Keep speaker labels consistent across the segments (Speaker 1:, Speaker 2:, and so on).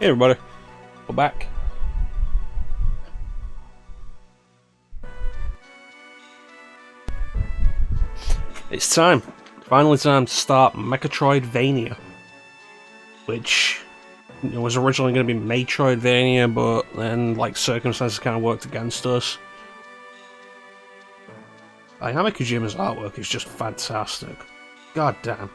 Speaker 1: Hey everybody, we're back. It's time, finally time to start Mecha-troidvania, which was originally going to be Metroidvania, but then circumstances kind of worked against us. Hayao Kojima's artwork is just fantastic. God damn.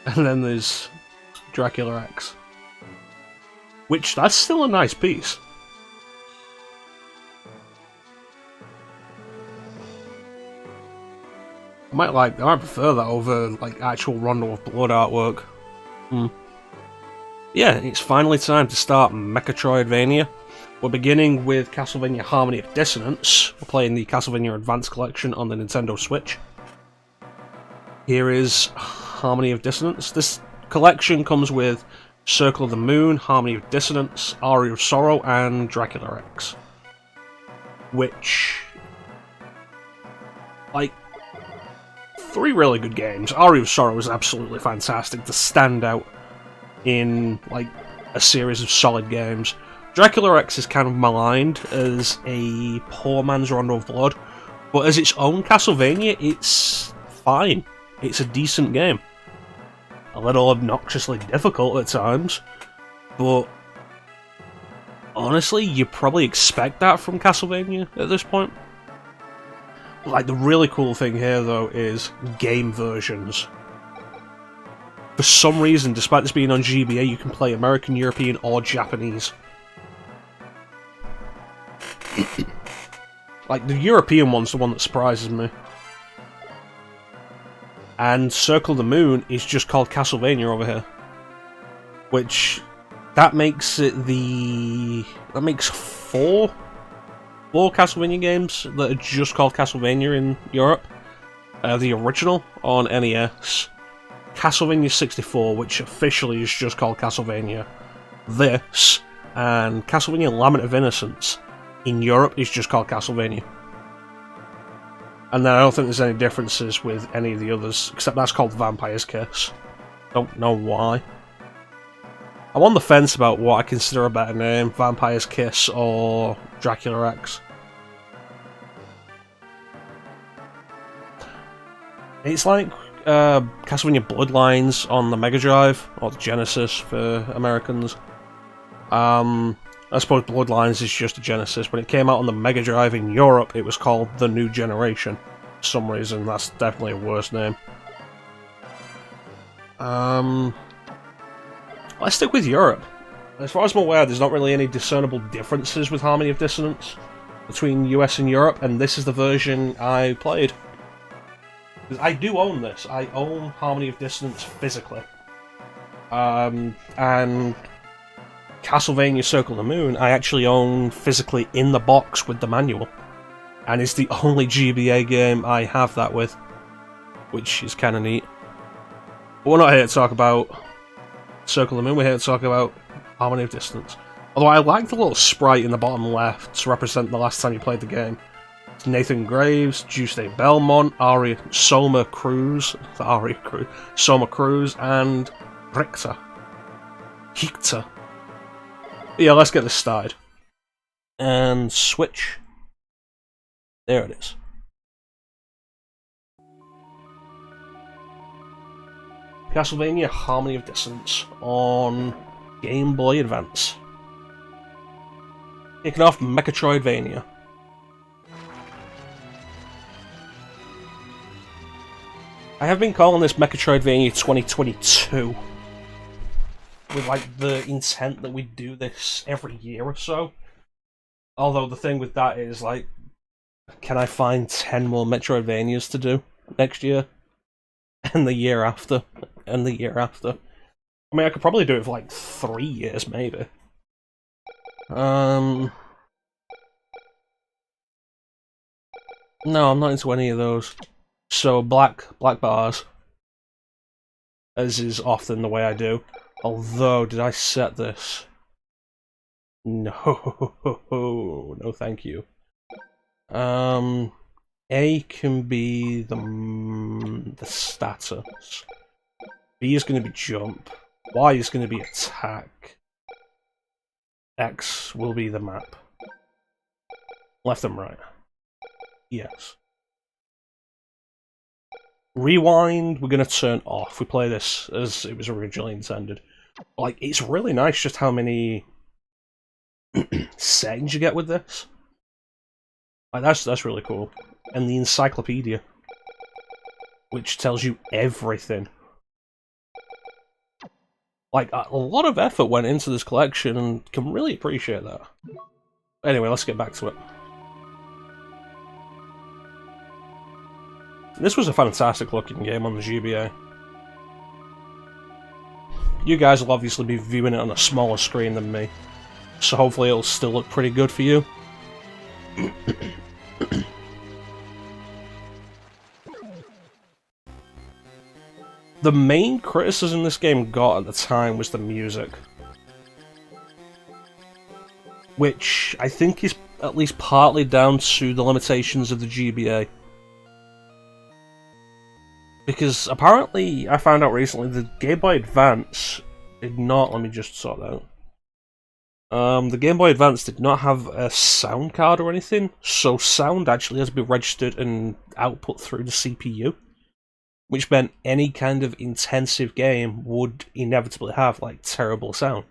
Speaker 1: And then there's Dracula X, which that's still a nice piece. I might prefer that over actual Rondo of Blood artwork. Yeah, it's finally time to start Mecha-troidvania. We're beginning with Castlevania Harmony of Dissonance. We're playing the Castlevania Advance Collection on the Nintendo Switch. Here is Harmony of Dissonance. This collection comes with Circle of the Moon, Harmony of Dissonance, Aria of Sorrow, and Dracula X. Which, three really good games. Aria of Sorrow is absolutely fantastic to stand out in, a series of solid games. Dracula X is kind of maligned as a poor man's Rondo of Blood, but as its own Castlevania, it's fine. It's a decent game. A little obnoxiously difficult at times, but honestly, you probably expect that from Castlevania at this point. The really cool thing here, though, is game versions. For some reason, despite this being on GBA, you can play American, European, or Japanese. The European one's the one that surprises me. And Circle of the Moon is just called Castlevania over here. That makes four Castlevania games that are just called Castlevania in Europe. The original on NES, Castlevania 64, which officially is just called Castlevania, this, and Castlevania Lament of Innocence in Europe is just called Castlevania. And then I don't think there's any differences with any of the others, except that's called Vampire's Kiss. Don't know why. I'm on the fence about what I consider a better name, Vampire's Kiss or Dracula X. It's like Castlevania Bloodlines on the Mega Drive, or the Genesis for Americans. I suppose Bloodlines is just a Genesis. When it came out on the Mega Drive in Europe, it was called The New Generation. For some reason, that's definitely a worse name. Let's stick with Europe. As far as I'm aware, there's not really any discernible differences with Harmony of Dissonance between US and Europe, and this is the version I played. I do own this. I own Harmony of Dissonance physically. And Castlevania Circle of the Moon I actually own physically in the box with the manual. And it's the only GBA game I have that with, which is kind of neat. But we're not here to talk about Circle of the Moon, we're here to talk about Harmony of Dissonance. Although I like the little sprite in the bottom left to represent the last time you played the game. It's Nathan Graves, Tuesday Belmont, Soma Cruz, and Richter. Yeah, let's get this started. And switch. There it is. Castlevania Harmony of Dissonance on Game Boy Advance. Kicking off Mecha-troidvania. I have been calling this Mecha-troidvania 2022. With the intent that we do this every year or so. Although the thing with that is can I find 10 more Metroidvanias to do next year? And the year after? And the year after? I mean, I could probably do it for 3 years, maybe. No, I'm not into any of those. So, black bars. As is often the way I do. Although, did I set this? No, no thank you. A can be the status. B is going to be jump. Y is going to be attack. X will be the map. Left and right. Yes. Rewind, we're going to turn off. We play this as it was originally intended. Like, it's really nice just how many settings you get with this. Like, that's really cool. And the encyclopedia, which tells you everything. Like, a lot of effort went into this collection, and can really appreciate that. Anyway, let's get back to it. This was a fantastic looking game on the GBA. You guys will obviously be viewing it on a smaller screen than me, so hopefully it'll still look pretty good for you. The main criticism this game got at the time was the music, which I think is at least partly down to the limitations of the GBA. Because apparently, I found out recently, the Game Boy Advance did not, let me just sort that out. The Game Boy Advance did not have a sound card or anything, so sound actually has to be registered and output through the CPU. Which meant any kind of intensive game would inevitably have, like, terrible sound.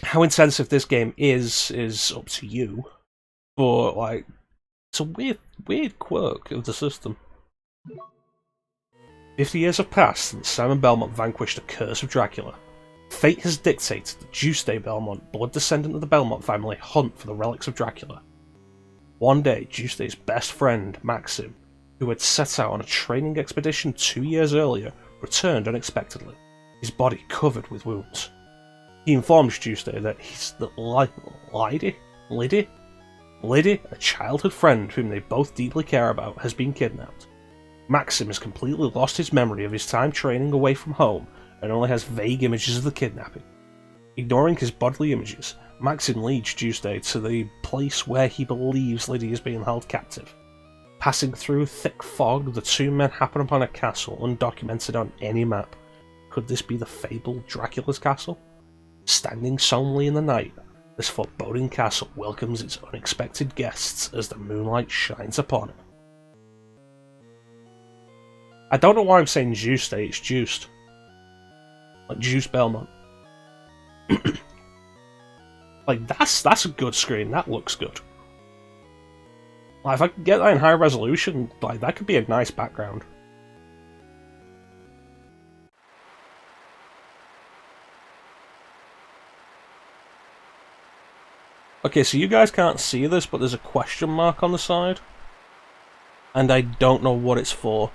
Speaker 1: How intensive this game is up to you, but, like, it's a weird quirk of the system. 50 years have passed since Simon Belmont vanquished the curse of Dracula. Fate has dictated that Tuesday Belmont, blood descendant of the Belmont family, hunt for the relics of Dracula. One day, Tuesday's best friend, Maxim, who had set out on a training expedition 2 years earlier, returned unexpectedly, his body covered with wounds. He informs Tuesday that Liddy, a childhood friend whom they both deeply care about, has been kidnapped. Maxim has completely lost his memory of his time training away from home and only has vague images of the kidnapping. Ignoring his bodily images, Maxim leads Tuesday to the place where he believes Liddy is being held captive. Passing through thick fog, the two men happen upon a castle undocumented on any map. Could this be the fabled Dracula's castle? Standing solemnly in the night, this foreboding castle welcomes its unexpected guests as the moonlight shines upon it. I don't know why I'm saying Tuesday, it's Juiced. Like Juice Belmont. Like, that's a good screen, that looks good. Like, if I could get that in high resolution, like, that could be a nice background. Okay, so you guys can't see this, but there's a question mark on the side. And I don't know what it's for.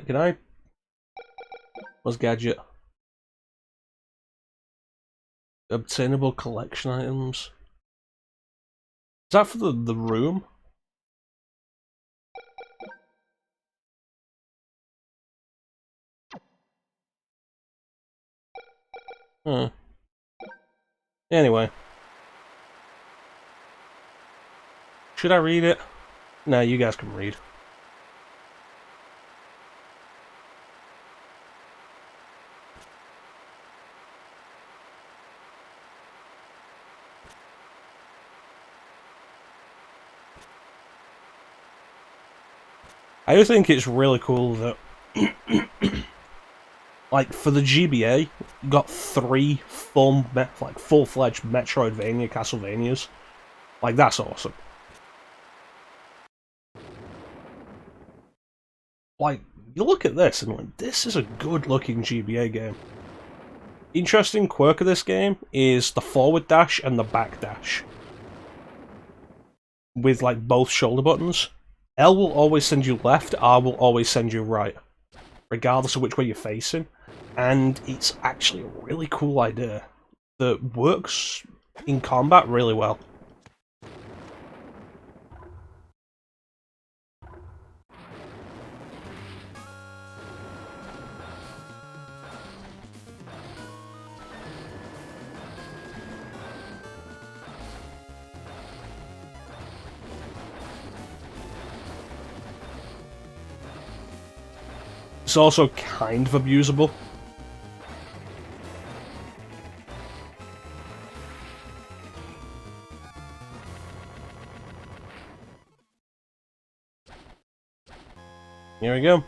Speaker 1: Can I? What's gadget? Obtainable collection items. Is that for the room? Huh. Anyway. Should I read it? Nah, you guys can read. I do think it's really cool that, like, for the GBA, you got 3 full-fledged Mecha-troidvania Castlevanias. Like, that's awesome. Like, you look at this and like, this is a good-looking GBA game. Interesting quirk of this game is the forward dash and the back dash. With, like, both shoulder buttons. L will always send you left, R will always send you right. Regardless of which way you're facing. And it's actually a really cool idea that works in combat really well. It's also kind of abusable. Here we go.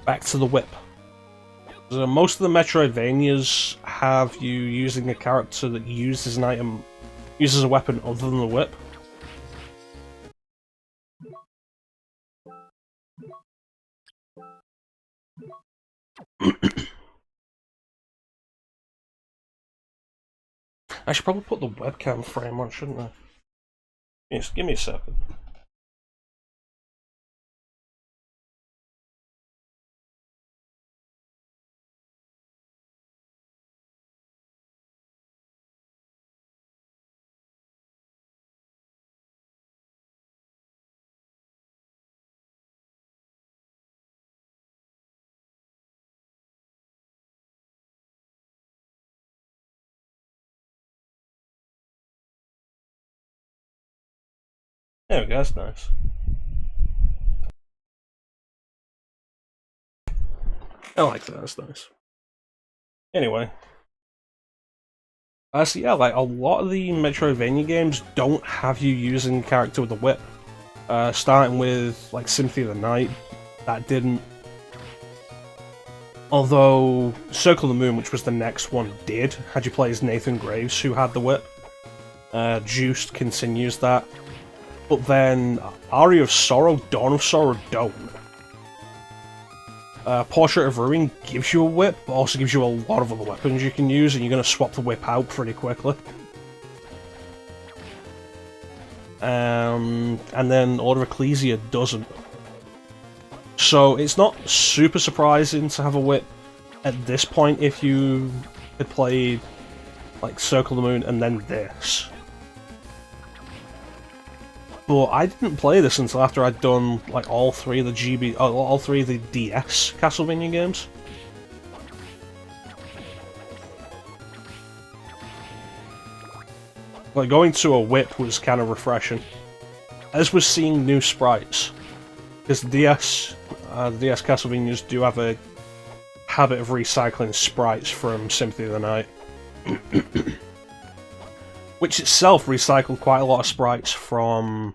Speaker 1: Back to the whip. So most of the Metroidvanias have you using a character that uses an item, uses a weapon other than the whip. I should probably put the webcam frame on, shouldn't I? Yes, give me a second. There we go, that's nice. I like that, that's nice. Anyway. So yeah, like, a lot of the Metroidvania games don't have you using a character with a whip. Starting with, like, Symphony of the Night, that didn't. Although, Circle of the Moon, which was the next one, did. Had you play as Nathan Graves, who had the whip. Juiced continues that. But then, Aria of Sorrow, Dawn of Sorrow don't. Portrait of Ruin gives you a whip, but also gives you a lot of other weapons you can use, and you're going to swap the whip out pretty quickly. And then Order of Ecclesia doesn't. So it's not super surprising to have a whip at this point if you had played like Circle of the Moon and then this. But I didn't play this until after I'd done like all three of the DS Castlevania games. Like, going to a whip was kind of refreshing, as was seeing new sprites, because the DS Castlevanias do have a habit of recycling sprites from Symphony of the Night. Which itself recycled quite a lot of sprites from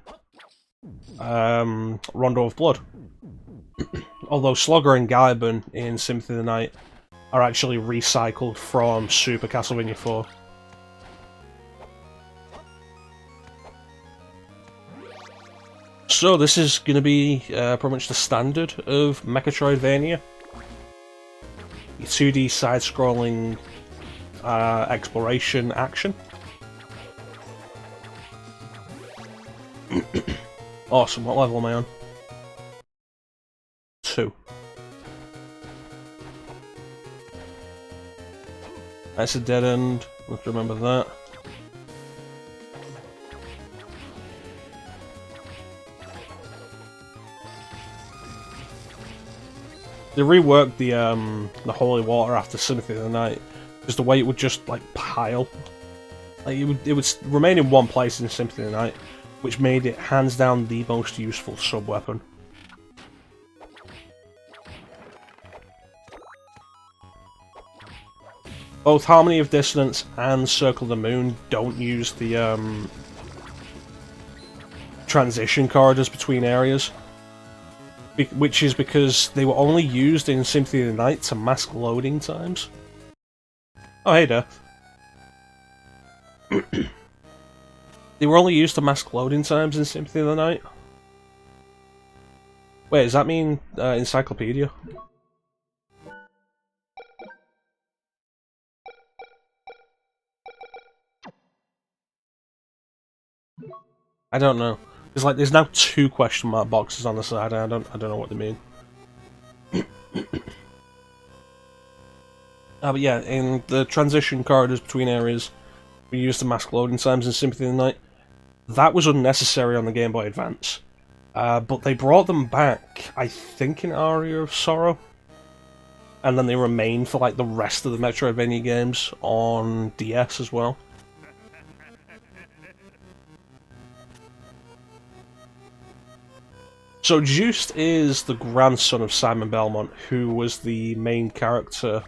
Speaker 1: Rondo of Blood. Although Slugger and Gaibon in Symphony of the Night are actually recycled from Super Castlevania 4. So this is going to be pretty much the standard of Mecha-troidvania. Your 2D side-scrolling exploration action. Awesome, what level am I on? 2. That's a dead end, let's remember that. They reworked the holy water after Symphony of the Night, because the way it would just like pile. Like it would remain in one place in Symphony of the Night, which made it hands down the most useful sub-weapon. Both Harmony of Dissonance and Circle of the Moon don't use the transition corridors between areas, which is because they were only used in Symphony of the Night to mask loading times. Oh, hey there. They were only used to mask loading times in Symphony of the Night. Wait, does that mean Encyclopedia? I don't know. There's now 2 question mark boxes on the side, and I don't know what they mean. But yeah, in the transition corridors between areas, we used to mask loading times in Symphony of the Night. That was unnecessary on the Game Boy Advance. But they brought them back, I think, in Aria of Sorrow. And then they remained for like the rest of the Metroidvania games on DS as well. So Juiced is the grandson of Simon Belmont, who was the main character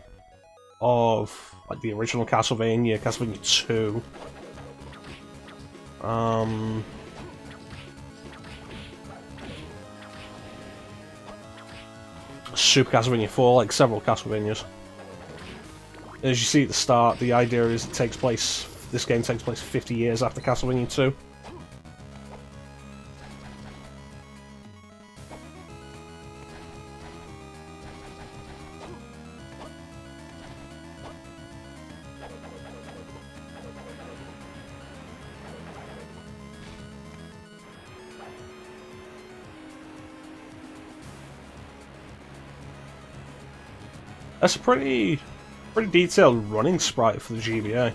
Speaker 1: of like the original Castlevania, Castlevania 2. Super Castlevania 4, like several Castlevanias. As you see at the start, the idea is this game takes place 50 years after Castlevania 2. That's a pretty detailed running sprite for the GBA.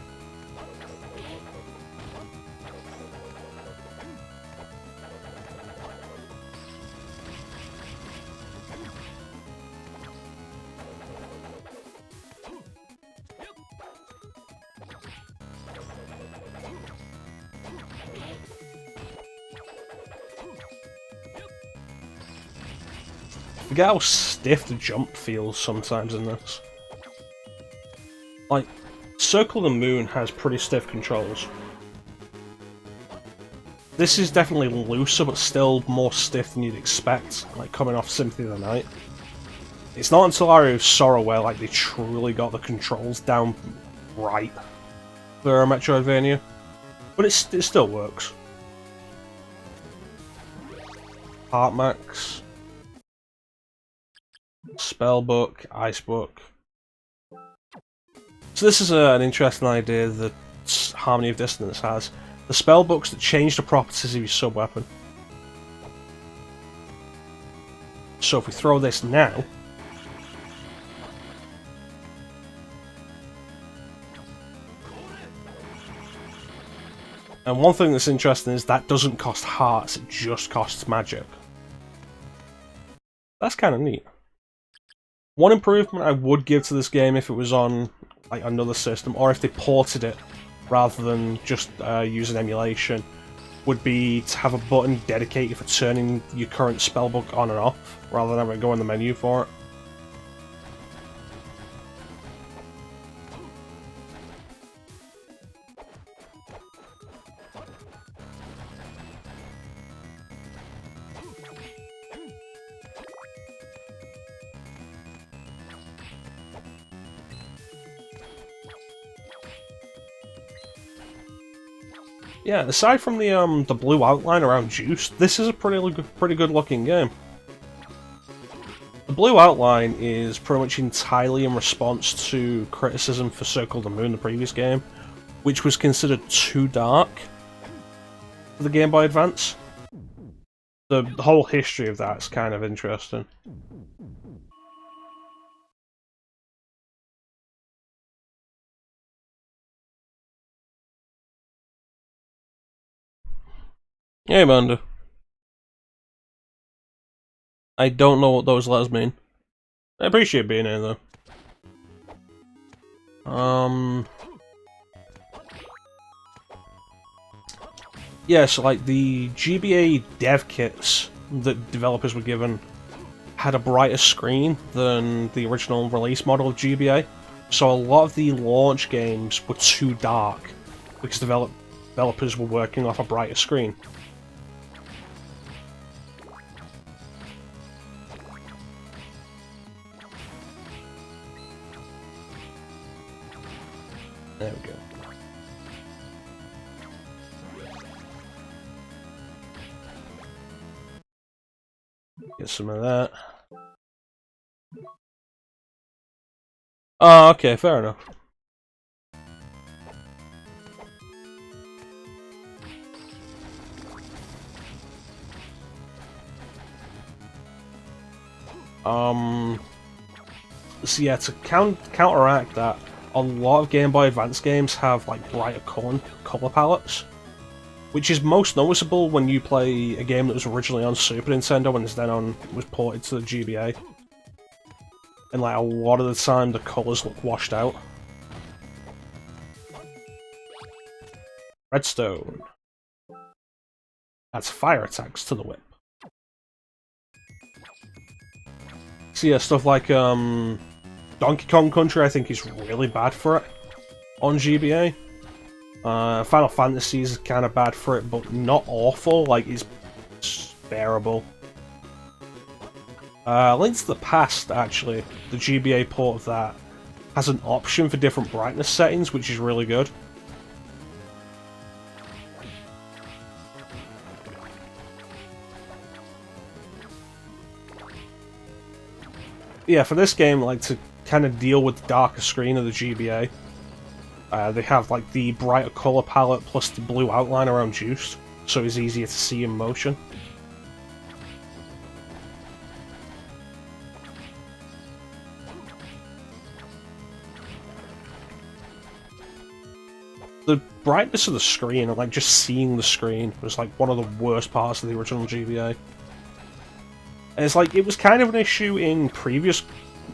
Speaker 1: I forget how stiff the jump feels sometimes in this. Like, Circle the Moon has pretty stiff controls. This is definitely looser, but still more stiff than you'd expect, like coming off Symphony of the Night. It's not until Aria of Sorrow where like they truly got the controls down right for a Metroidvania, but it still works. Heart Max, Spellbook, Icebook. So this is an interesting idea that Harmony of Dissonance has. The spellbooks that change the properties of your sub-weapon. So if we throw this now... And one thing that's interesting is that doesn't cost hearts, it just costs magic. That's kind of neat. One improvement I would give to this game if it was on like another system, or if they ported it rather than just using emulation, would be to have a button dedicated for turning your current spellbook on and off, rather than having to go in the menu for it. Yeah, aside from the blue outline around Juice, this is a pretty good looking game. The blue outline is pretty much entirely in response to criticism for Circle the Moon, the previous game, which was considered too dark for the Game Boy Advance. The whole history of that is kind of interesting. Hey, Amanda. I don't know what those letters mean. I appreciate being here, though. Yeah, so like the GBA dev kits that developers were given had a brighter screen than the original release model of GBA. So a lot of the launch games were too dark because developers were working off a brighter screen. There we go. Get some of that. Oh, okay, fair enough. So yeah, to counteract that, a lot of Game Boy Advance games have like brighter color palettes, which is most noticeable when you play a game that was originally on Super Nintendo and was ported to the GBA. And like a lot of the time, the colors look washed out. Redstone. That's fire attacks to the whip. So yeah, stuff like Donkey Kong Country I think is really bad for it on GBA. Final Fantasy is kind of bad for it, but not awful, like it's bearable. Link to the Past, actually, the GBA port of that, has an option for different brightness settings, which is really good. Yeah, for this game, like, to kind of deal with the darker screen of the GBA, they have, like, the brighter colour palette plus the blue outline around Juiced, so it's easier to see in motion. The brightness of the screen, and like just seeing the screen, was like one of the worst parts of the original GBA. And it's like, it was kind of an issue in previous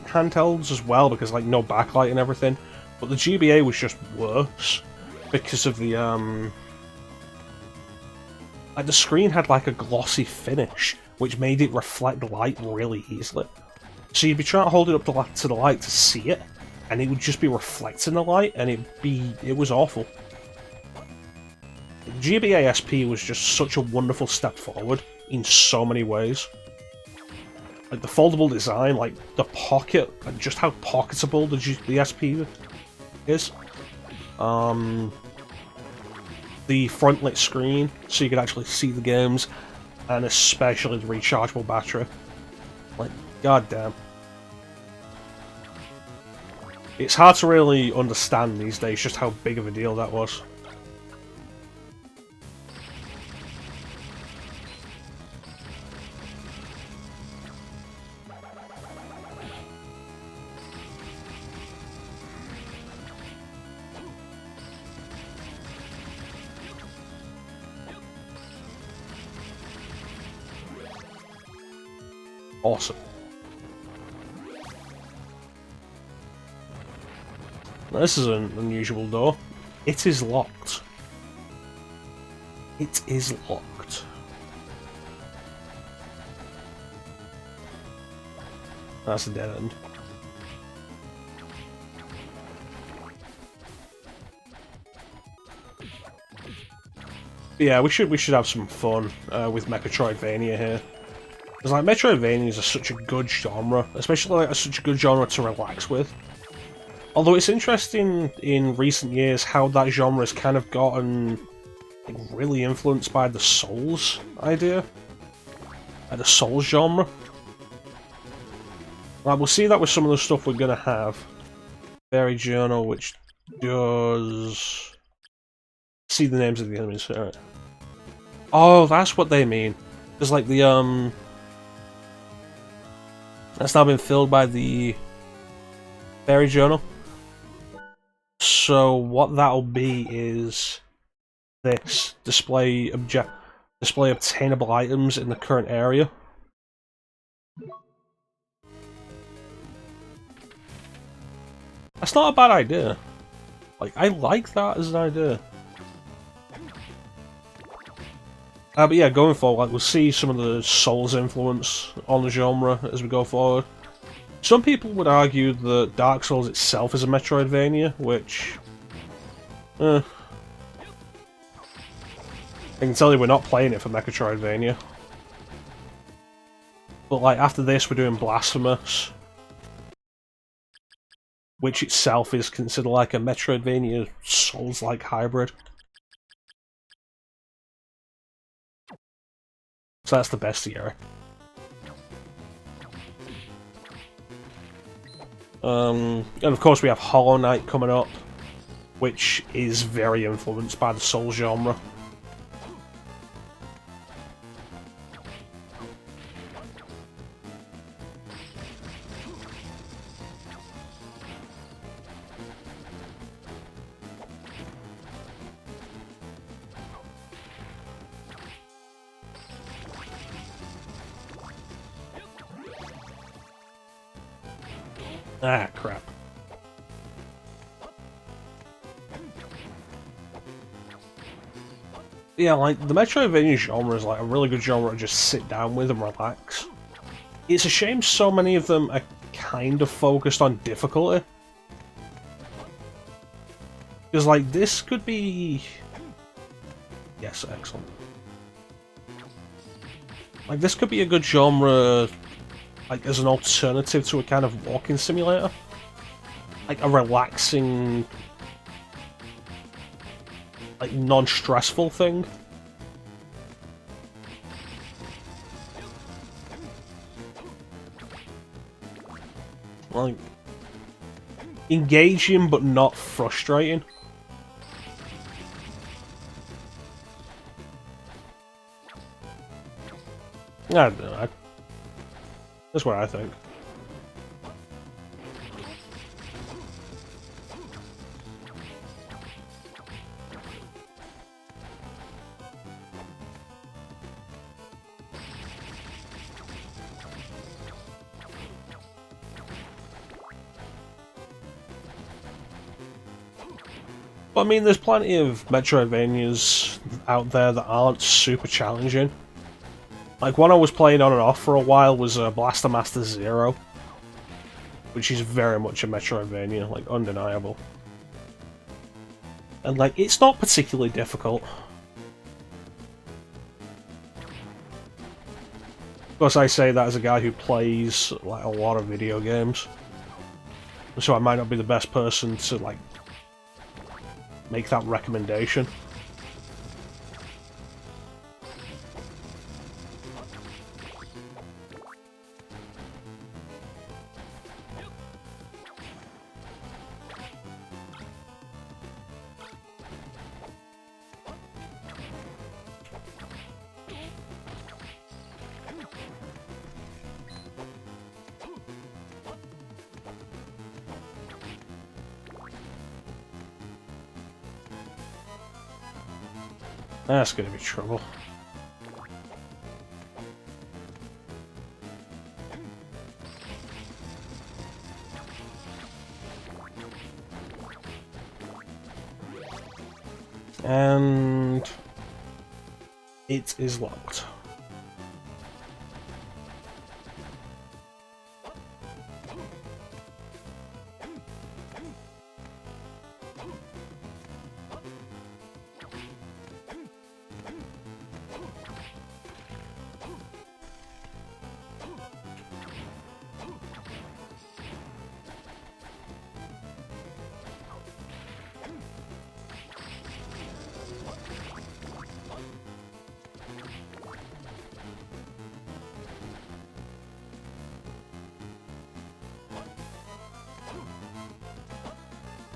Speaker 1: handhelds as well, because like no backlight and everything, but the GBA was just worse because of the like the screen had like a glossy finish, which made it reflect light really easily. So you'd be trying to hold it up to the light to see it, and it would just be reflecting the light, and it was awful. GBA SP was just such a wonderful step forward in so many ways. Like the foldable design, like the pocket, and just how pocketable the SP is. The front lit screen, so you could actually see the games, and especially the rechargeable battery. Like, goddamn. It's hard to really understand these days just how big of a deal that was. Awesome. Now, this is an unusual door. It is locked. It is locked. That's a dead end. Yeah, we should have some fun with Mecha-troidvania here. Because like Metroidvanias are such a good genre, especially like such a good genre to relax with. Although it's interesting in recent years how that genre has kind of gotten like, really influenced by the Souls idea, the Souls genre. Like we'll see that with some of the stuff we're gonna have. Fairy Journal, which does see the names of the enemies. Alright. Oh, that's what they mean. There's like the that's now been filled by the Fairy Journal. So what that'll be is this display obtainable items in the current area. That's not a bad idea. Like I like that as an idea. But yeah, going forward, like, we'll see some of the Souls influence on the genre as we go forward. Some people would argue that Dark Souls itself is a Metroidvania, which... I can tell you we're not playing it for Mecha-troidvania. But like, after this we're doing Blasphemous, which itself is considered like a Metroidvania Souls-like hybrid. So that's the bestiary. And of course we have Hollow Knight coming up, which is very influenced by the Souls genre. Ah, crap. Yeah, like, the Metroidvania genre is like a really good genre to just sit down with and relax. It's a shame so many of them are kind of focused on difficulty. Because, like, this could be... Yes, excellent. Like, this could be a good genre, like, as an alternative to a kind of walking simulator. Like, a relaxing, like, non-stressful thing. Like, engaging but not frustrating. I don't know. That's what I think. But I mean, there's plenty of Metroidvanias out there that aren't super challenging. Like, one I was playing on and off for a while was Blaster Master Zero, which is very much a Metroidvania, like, undeniable. And, like, it's not particularly difficult. Of course, I say that as a guy who plays, like, a lot of video games. So I might not be the best person to, like, make that recommendation. That's gonna be trouble. And it is locked.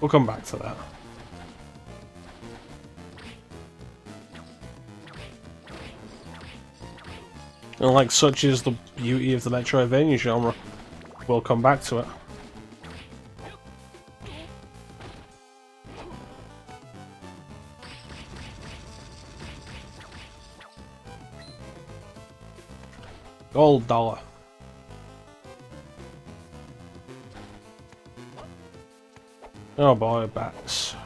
Speaker 1: We'll come back to that. And like such is the beauty of the Metroidvania genre. We'll come back to it. Gold dollar. Oh boy, bats.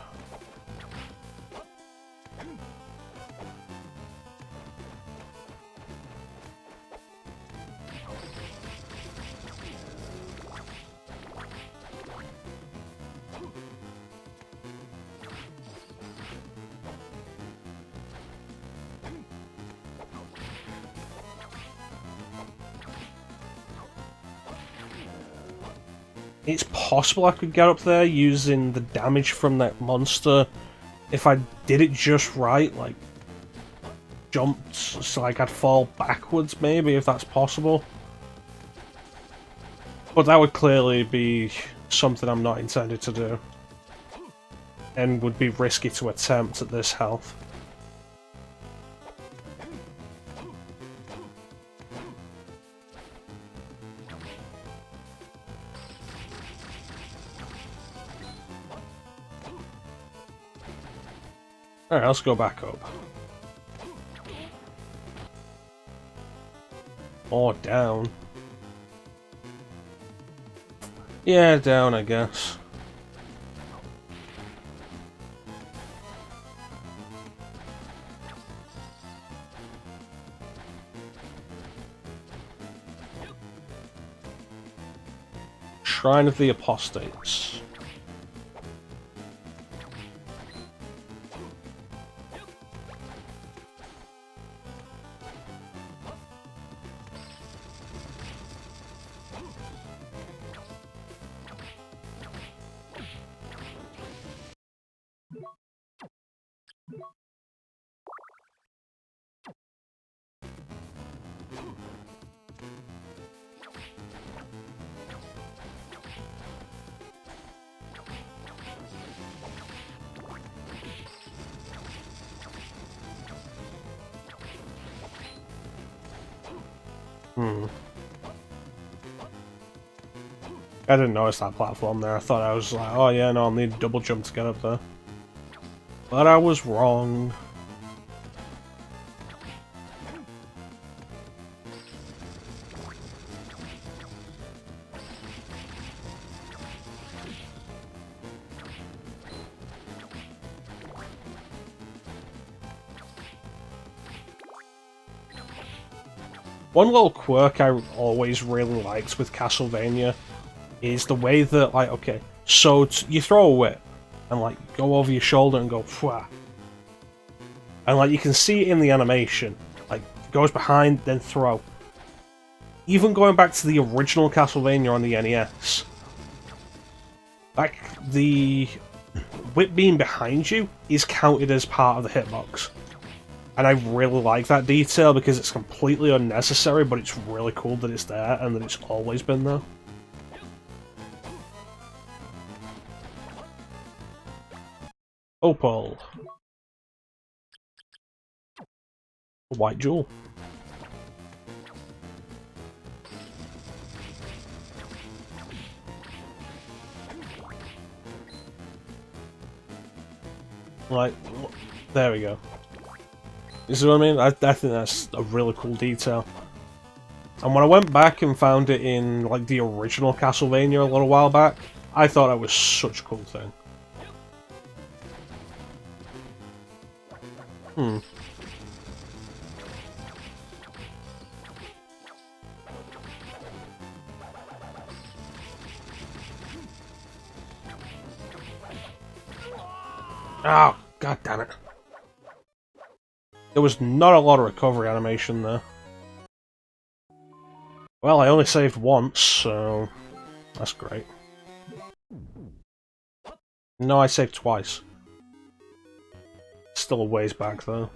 Speaker 1: It's possible I could get up there using the damage from that monster if I did it just right, like jumped so like I'd fall backwards maybe, if that's possible. But that would clearly be something I'm not intended to do. And would be risky to attempt at this health. Alright, let's go back up. Or down. Yeah, down, I guess. Shrine of the Apostates. I didn't notice that platform there. I thought I was like, oh yeah, no, I'll need a double jump to get up there. But I was wrong. One little quirk I always really liked with Castlevania is the way that, like, okay, so you throw a whip and, like, go over your shoulder and go, pwah. And, like, you can see it in the animation. Like, goes behind, then throw. Even going back to the original Castlevania on the NES, like, the whip being behind you is counted as part of the hitbox. And I really like that detail because it's completely unnecessary, but it's really cool that it's there and that it's always been there. Opal. A white jewel. Like, there we go. You see what I mean? I think that's a really cool detail. And when I went back and found it in, like, the original Castlevania a little while back, I thought that was such a cool thing. Oh, god damn it. There was not a lot of recovery animation there. Well, I only saved once, so that's great. No, I saved twice. Still a ways back, though.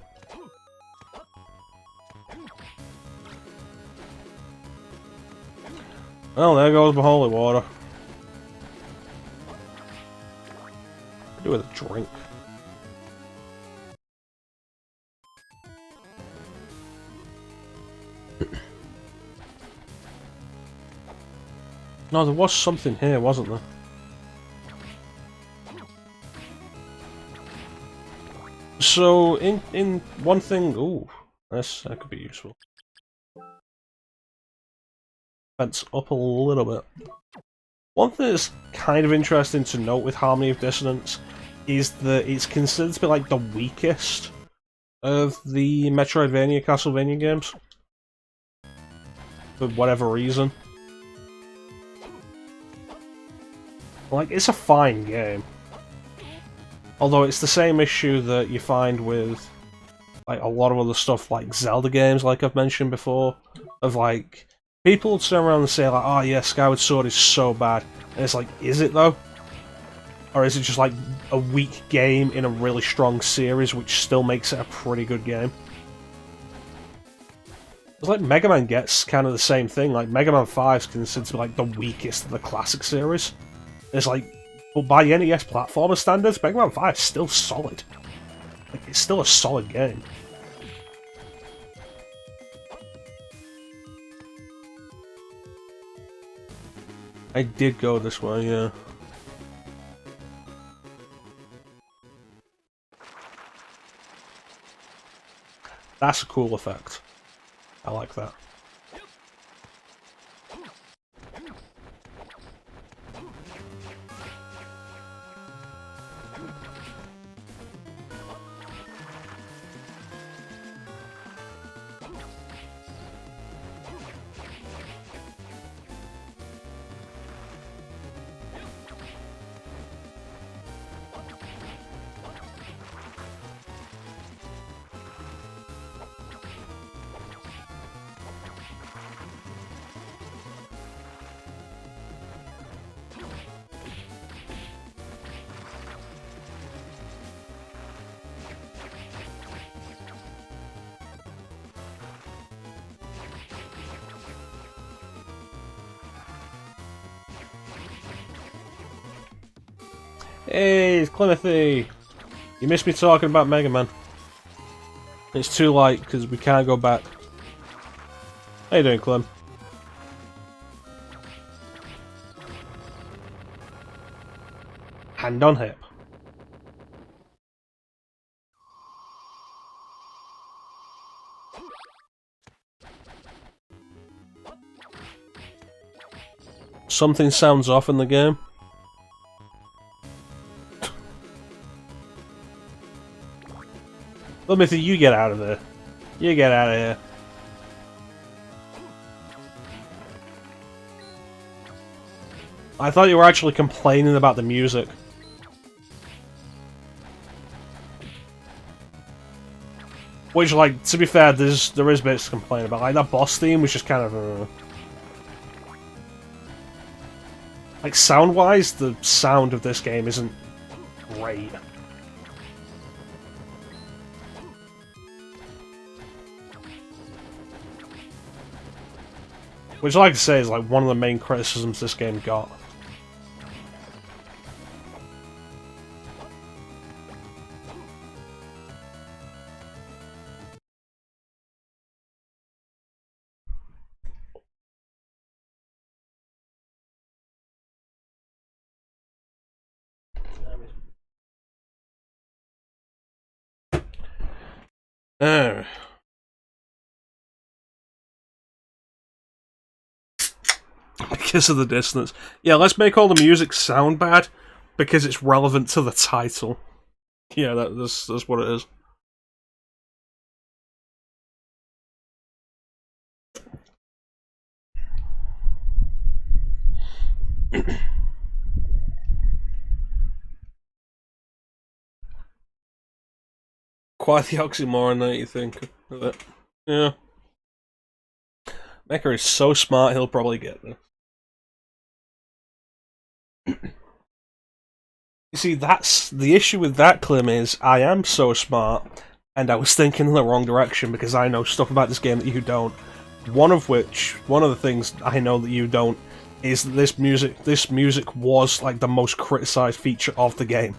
Speaker 1: Well, there goes my holy water. What do with a drink? No, there was something here, wasn't there? So, in one thing... Ooh, that could be useful. Fence up a little bit. One thing that's kind of interesting to note with Harmony of Dissonance is that it's considered to be like the weakest of the Metroidvania Castlevania games. For whatever reason. Like, it's a fine game. Although it's the same issue that you find with like a lot of other stuff like Zelda games, like I've mentioned before, of like people turn around and say like, oh yeah, Skyward Sword is so bad. And it's like, is it though? Or is it just like a weak game in a really strong series which still makes it a pretty good game? It's like Mega Man gets kind of the same thing. Like Mega Man 5 is considered to be like the weakest of the classic series. It's like, but by NES platformer standards, Mega Man 5 is still solid. Like, it's still a solid game. I did go this way, yeah. That's a cool effect. I like that. Hey, it's Clemothy! You missed me talking about Mega Man. It's too late, because we can't go back. How you doing, Clem? Hand on hip. Something sounds off in the game. Clemothy, you get out of there. You get out of here. I thought you were actually complaining about the music. Which, like, to be fair, there is bits to complain about. Like, that boss theme was just kind of... Like, sound-wise, the sound of this game isn't great. Which I like to say is, like, one of the main criticisms this game got. Because of the dissonance. Yeah, let's make all the music sound bad, because it's relevant to the title. Yeah, that's what it is. Quite the oxymoron, don't you think? Of it? Yeah. Mecha is so smart, he'll probably get there. You see, that's the issue with that, Clem, is I am so smart, and I was thinking in the wrong direction because I know stuff about this game that you don't. One of the things I know that you don't, is that this music was like the most criticized feature of the game.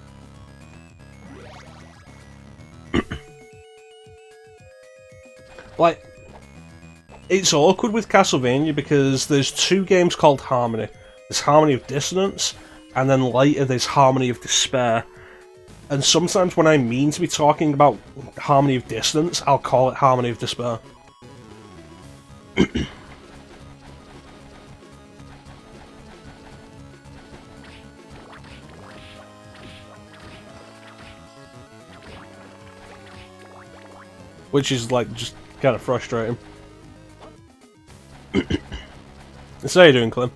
Speaker 1: Like, it's awkward with Castlevania because there's two games called Harmony. There's Harmony of Dissonance, and then later there's Harmony of Despair. And sometimes when I mean to be talking about Harmony of Dissonance, I'll call it Harmony of Despair. Which is, like, just kind of frustrating. So how you doing, Clem?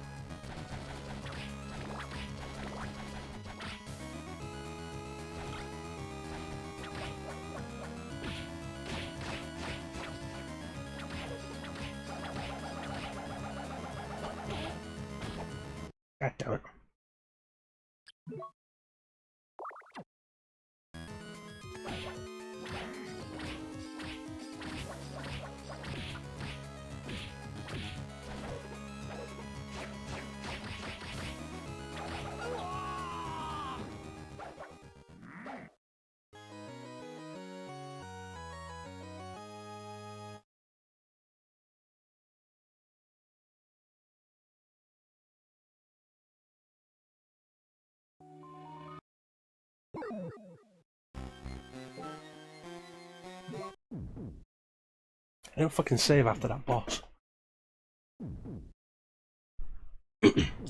Speaker 1: God damn it. I don't fucking save after that boss.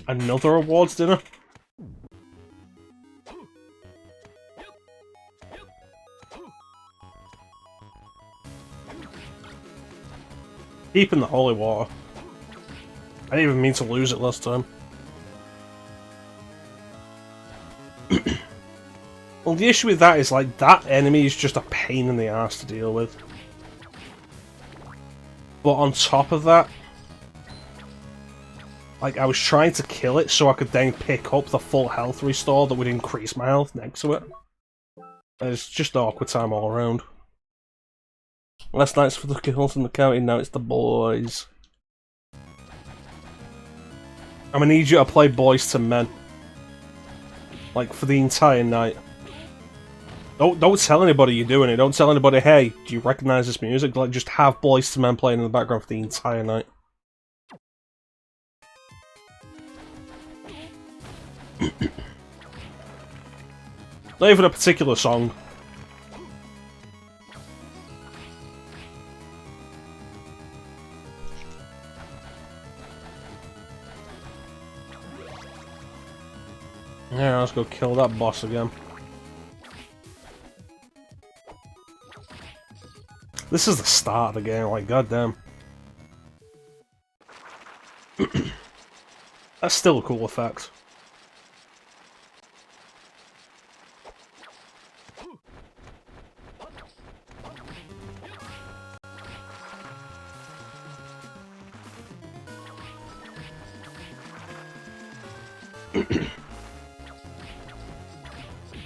Speaker 1: Another awards dinner? Deep in the holy water. I didn't even mean to lose it last time. Well, the issue with that is, like, that enemy is just a pain in the ass to deal with. But on top of that, like, I was trying to kill it so I could then pick up the full health restore that would increase my health next to it. And it's just awkward time all around. Last night's for the girls in the county, now it's the boys. I'm gonna need you to play Boys to Men. like for the entire night. Don't tell anybody you're doing it. Don't tell anybody, hey, do you recognise this music? Like, just have Boyz II Men playing in the background for the entire night. Not even a particular song. Yeah, let's go kill that boss again. This is the start of the game, like, goddamn. That's still a cool effect.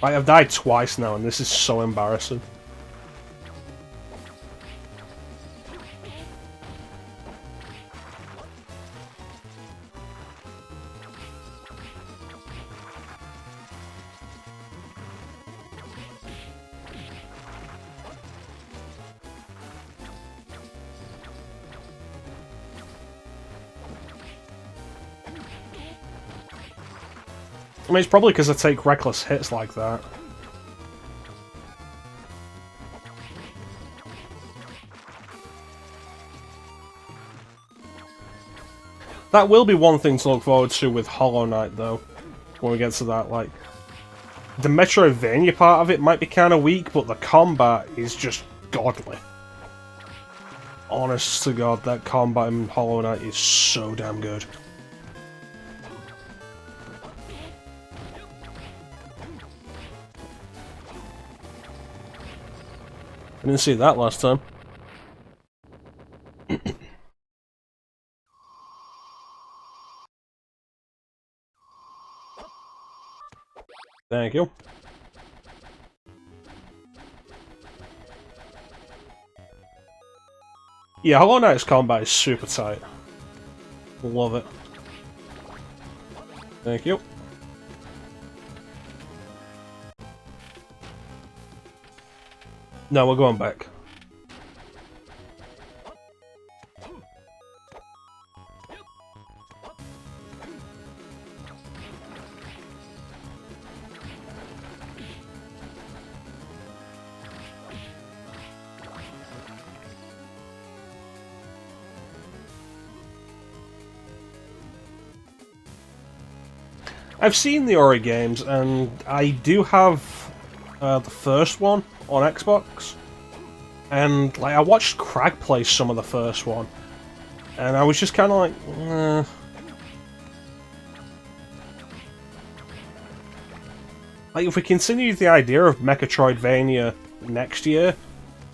Speaker 1: I've died twice now, and this is so embarrassing. I mean, it's probably because I take reckless hits like that. That will be one thing to look forward to with Hollow Knight, though, when we get to that. Like, the Mecha-troidvania part of it might be kind of weak, but the combat is just godly. Honest to God, that combat in Hollow Knight is so damn good. I didn't see that last time. Thank you. Yeah, Hollow Knight's combat is super tight. Love it. Thank you. No, we're going back. I've seen the Ori games, and I do have the first one on Xbox, and like I watched Crag play some of the first one, and I was just kind of like, like if we continue the idea of Mecha-troidvania next year,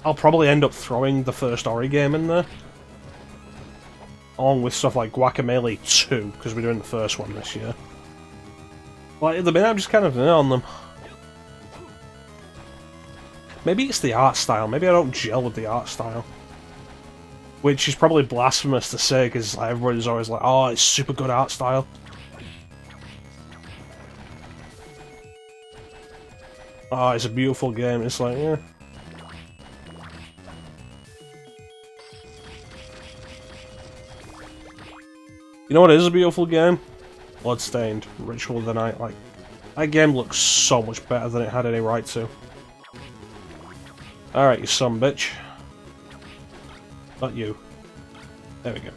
Speaker 1: I'll probably end up throwing the first Ori game in there, along with stuff like Guacamelee 2, because we're doing the first one this year. Like, at the minute, I'm just kind of on them. Maybe it's the art style. Maybe I don't gel with the art style. Which is probably blasphemous to say, because like, everybody's always like, oh, it's super good art style. Oh, it's a beautiful game. It's like, yeah. You know what is a beautiful game? Bloodstained, Ritual of the Night. Like, that game looks so much better than it had any right to. Alright, you son of a bitch. Not you. There we go.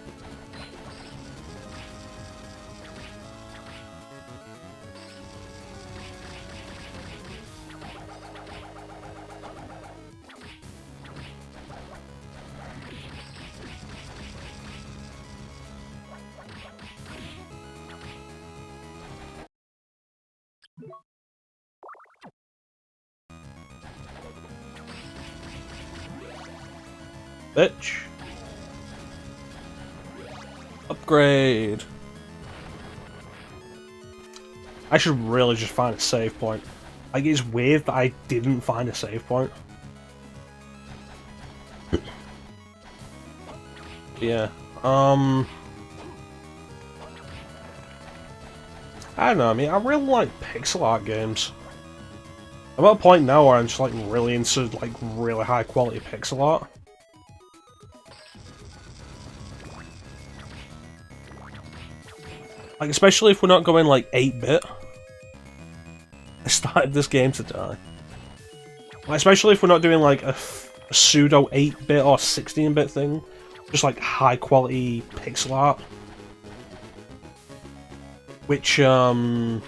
Speaker 1: Bitch. Upgrade. I should really just find a save point. Like, it's weird that I didn't find a save point. Yeah. I don't know, I mean, I really like pixel art games. I'm at a point now where I'm just like really into like really high quality pixel art. Like, especially if we're not going like 8-bit. I started this game to die. Like, especially if we're not doing like a pseudo 8-bit or 16-bit thing. Just like high quality pixel art. Which, the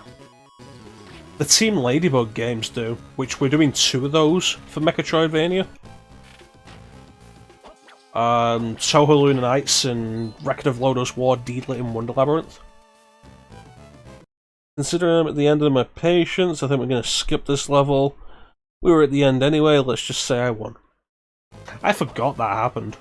Speaker 1: Team Ladybug games do, which we're doing 2 of those for Mecha-troidvania. Toho Luna Nights and Record of Lodoss War Deedlit in Wonder Labyrinth. Considering I'm at the end of my patience, I think we're going to skip this level. We were at the end anyway, let's just say I won. I forgot that happened.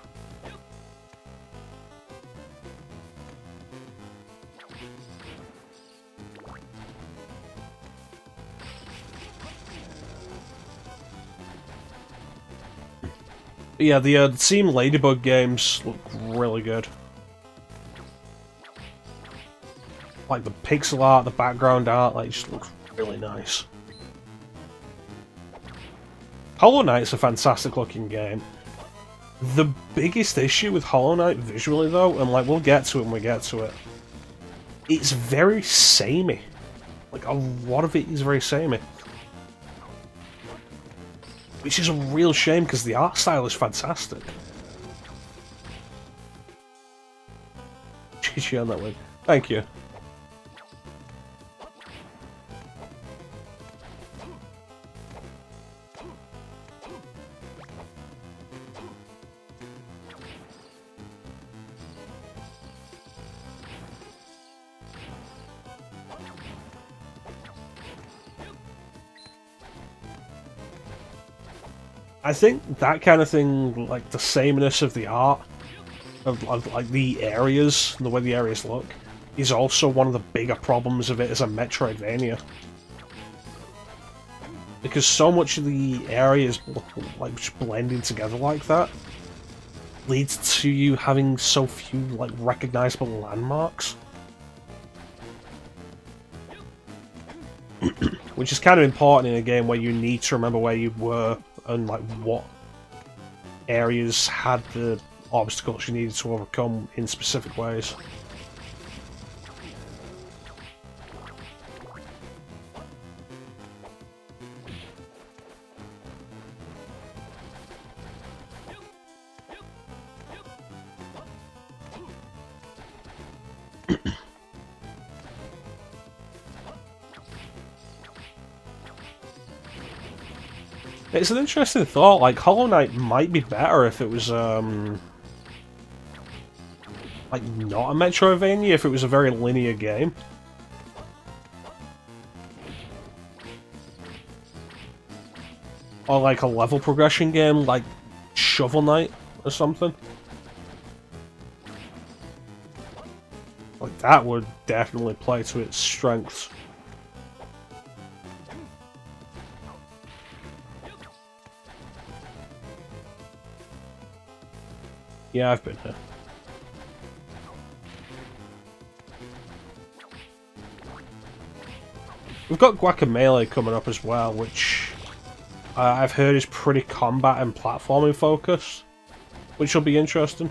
Speaker 1: But yeah, the Team Ladybug games look really good. Like the pixel art, the background art, like just looks really nice. Hollow Knight's a fantastic looking game. The biggest issue with Hollow Knight visually though, and like we'll get to it when we get to it, it's very samey. Like a lot of it is very samey. Which is a real shame because the art style is fantastic. GG on that one. Thank you. I think that kind of thing, like the sameness of the art, of like the areas, and the way the areas look, is also one of the bigger problems of it as a Metroidvania. Because so much of the areas like just blending together like that leads to you having so few like recognizable landmarks. Which is kind of important in a game where you need to remember where you were and like what areas had the obstacles you needed to overcome in specific ways. It's an interesting thought, like, Hollow Knight might be better if it was, like, not a Metroidvania, if it was a very linear game. Or, like, a level progression game, like Shovel Knight or something. Like, that would definitely play to its strengths. Yeah, I've been here. We've got Guacamelee coming up as well, which I've heard is pretty combat and platforming focused, which will be interesting.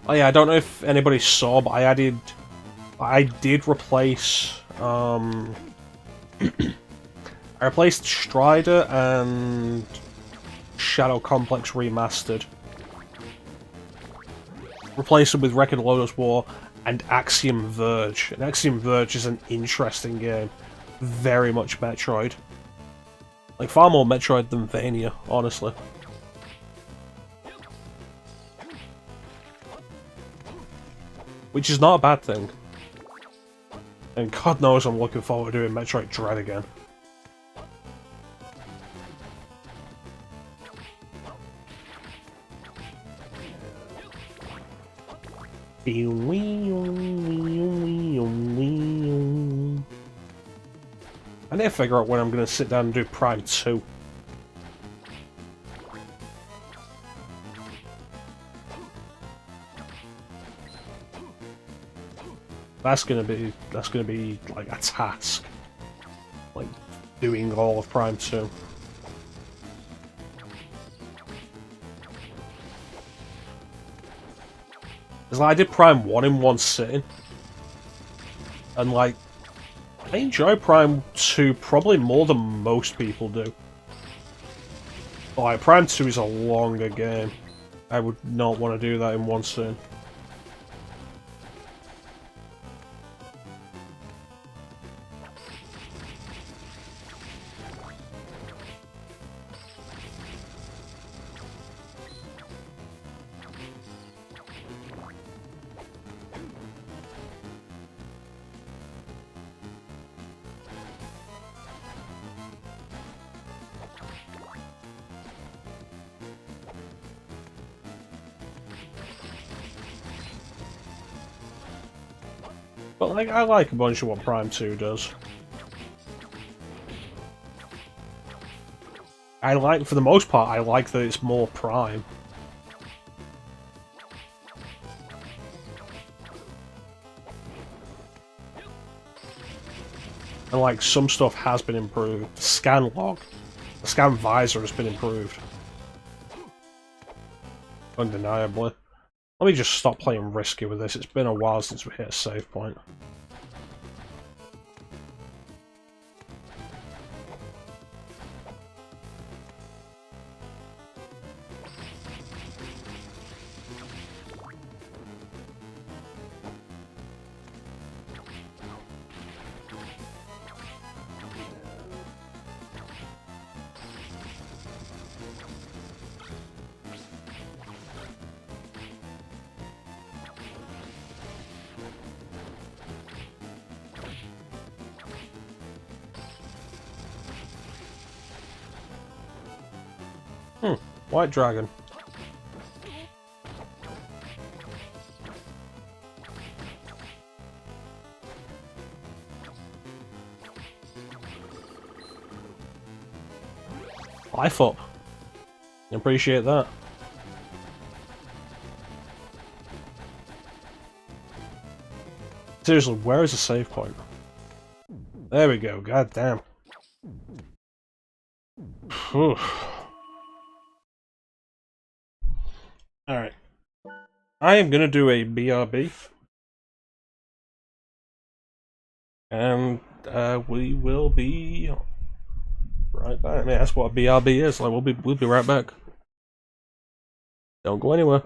Speaker 1: Oh yeah, I don't know if anybody saw, but I did replace, I replaced Strider and Shadow Complex Remastered. Replaced them with Record of Lodoss War and Axiom Verge. And Axiom Verge is an interesting game. Very much Metroid. Like, far more Metroid than Vania, honestly. Which is not a bad thing. And God knows I'm looking forward to doing Metroid Dread again. I need to figure out when I'm going to sit down and do Prime 2. That's gonna be like a task. Like doing all of Prime 2. Because like, I did Prime 1 in one sitting. And like, I enjoy Prime 2 probably more than most people do. But, like, Prime 2 is a longer game. I would not want to do that in one sitting. But like, I like a bunch of what Prime 2 does. I like, for the most part, I like that it's more Prime. And like, some stuff has been improved. The scan log, the scan visor has been improved. Undeniably. Let me just stop playing risky with this, it's been a while since we hit a save point. White dragon. Life up. Appreciate that. Seriously, where is the save point? There we go, god damn. Whew. Alright. I am gonna do a BRB. And we will be right back. I mean, that's what a BRB is. Like, we'll be right back. Don't go anywhere.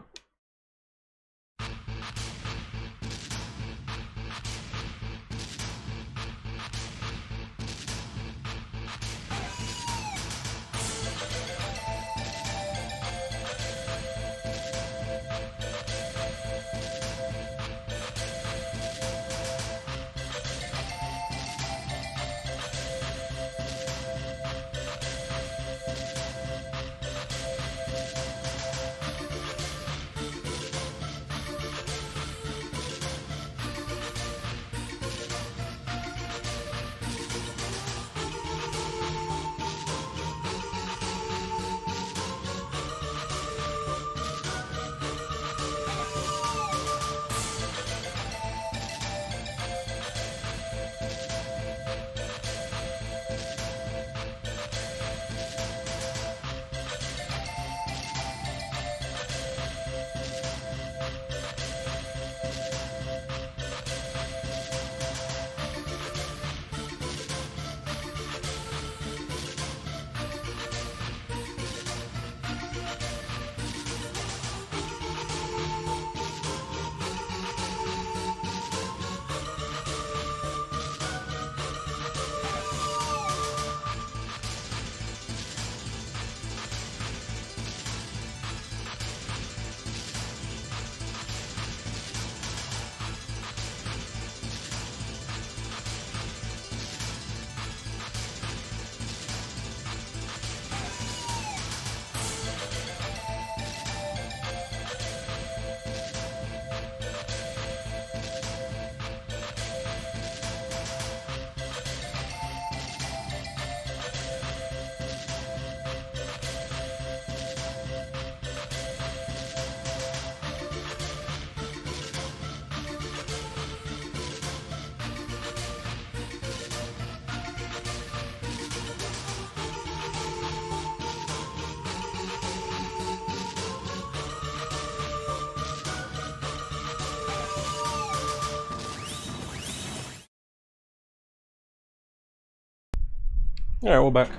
Speaker 1: Alright, we're back.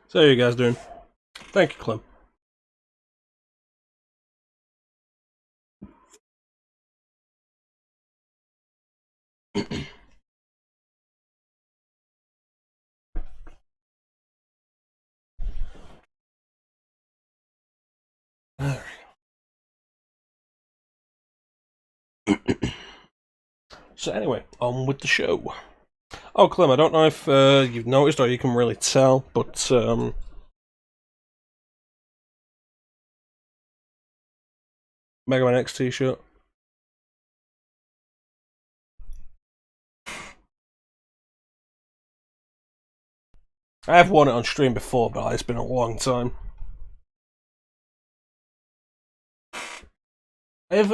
Speaker 1: So how are you guys doing? Thank you, Clem. Alright. So anyway, on with the show. Oh, Clem, I don't know if you've noticed or you can really tell, but Mega Man X t-shirt. I have worn it on stream before, but it's been a long time. I have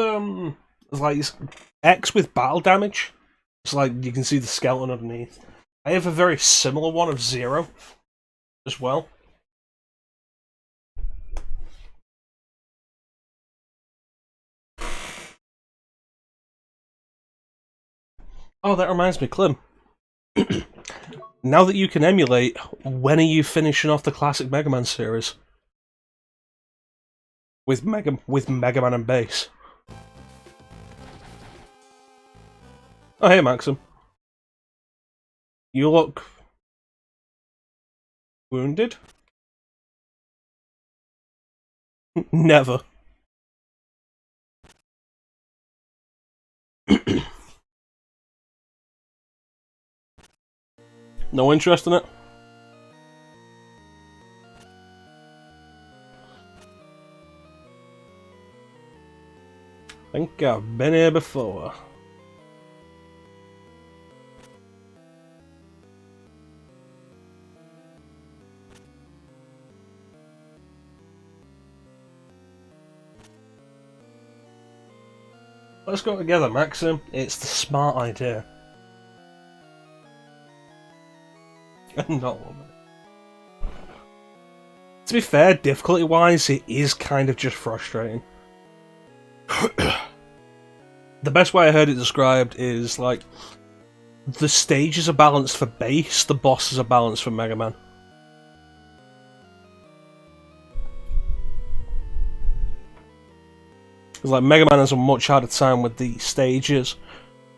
Speaker 1: it's like X with battle damage. It's like you can see the skeleton underneath. I have a very similar one of Zero as well. Oh, that reminds me, Clem. Now that you can emulate, when are you finishing off the classic Mega Man series? With Mega Man and Bass. Oh, hey, Maxim. You look wounded? Never. No interest in it? I think I've been here before. Let's go together, Maxim. It's the smart idea. Not one minute. To be fair, difficulty-wise, it is kind of just frustrating. The best way I heard it described is like the stages are balanced for Bass, the bosses are balanced for Mega Man. Because like Mega Man has a much harder time with the stages,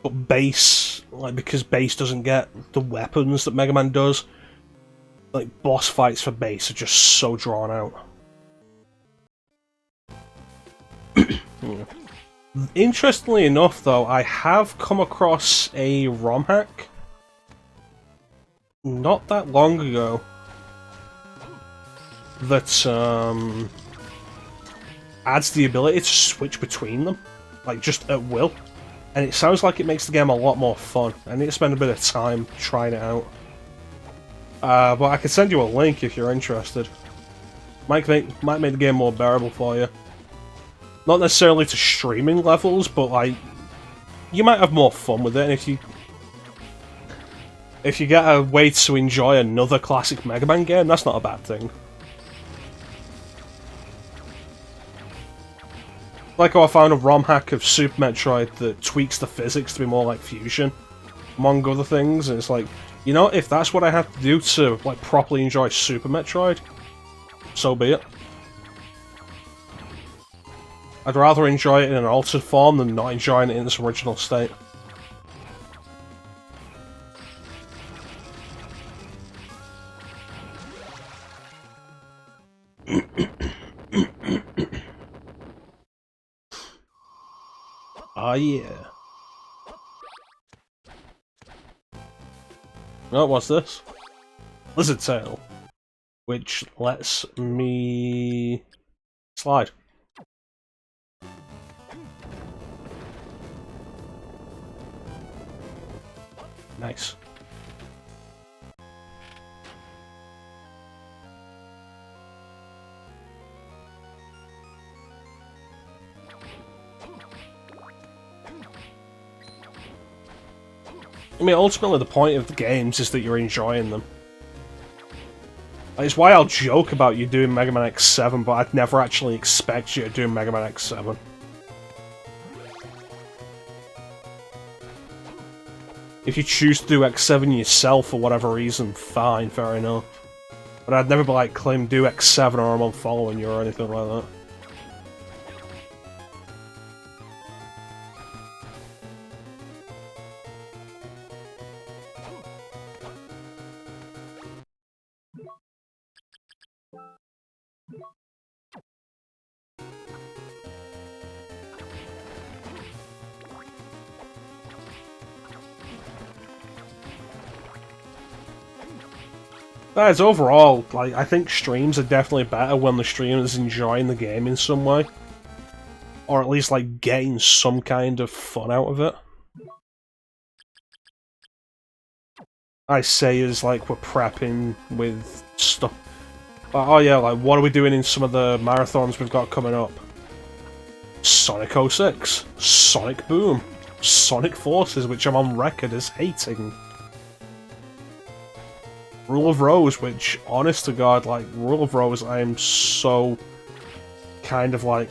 Speaker 1: but Bass, like because Bass doesn't get the weapons that Mega Man does, like boss fights for Bass are just so drawn out. Interestingly enough, though, I have come across a ROM hack not that long ago that adds the ability to switch between them, like just at will, and it sounds like it makes the game a lot more fun. I need to spend a bit of time trying it out, but I can send you a link if you're interested. Might make the game more bearable for you. Not necessarily to streaming levels, but like you might have more fun with it, and if you get a way to enjoy another classic Mega Man game, that's not a bad thing. Like how I found a ROM hack of Super Metroid that tweaks the physics to be more like Fusion, among other things, and it's like, you know, if that's what I have to do to like properly enjoy Super Metroid, so be it. I'd rather enjoy it in an altered form than not enjoying it in its original state. Ah, yeah. Oh, what's this? Lizard tail. Which lets me slide. Nice. I mean, ultimately the point of the games is that you're enjoying them. It's why I'll joke about you doing Mega Man X7, but I'd never actually expect you to do Mega Man X7. If you choose to do X7 yourself for whatever reason, fine, fair enough. But I'd never be like, claim do X7 or I'm unfollowing you or anything like that. Guys, overall, like, I think streams are definitely better when the streamer is enjoying the game in some way. Or at least, like, getting some kind of fun out of it. I say is, like, we're prepping with stuff. Oh yeah, like, what are we doing in some of the marathons we've got coming up? Sonic 06, Sonic Boom, Sonic Forces, which I'm on record as hating. Rule of Rose, which, honest to God, like, Rule of Rose, I am so kind of like,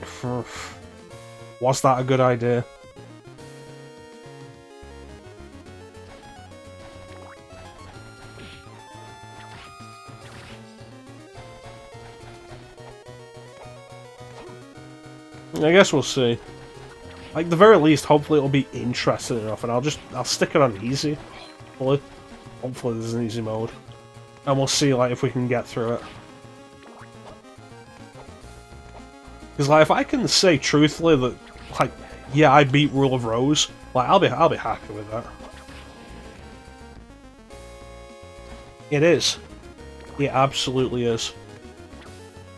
Speaker 1: was that a good idea? I guess we'll see. Like, at the very least, hopefully it'll be interesting enough, and I'll stick it on easy. Hopefully there's an easy mode. And we'll see, like, if we can get through it. Because, like, if I can say truthfully that, like, yeah, I beat Rule of Rose, like, I'll be happy with that. It is. It absolutely is.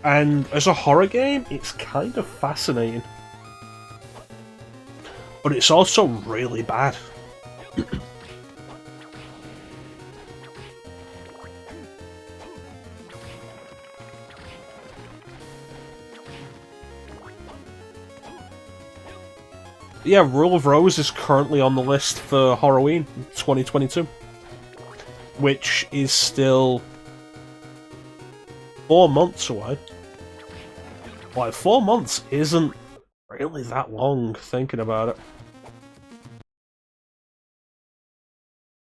Speaker 1: And as a horror game, it's kind of fascinating. But it's also really bad. Yeah, Rule of Rose is currently on the list for Halloween 2022. Which is still 4 months away. Like, 4 months isn't really that long, thinking about it.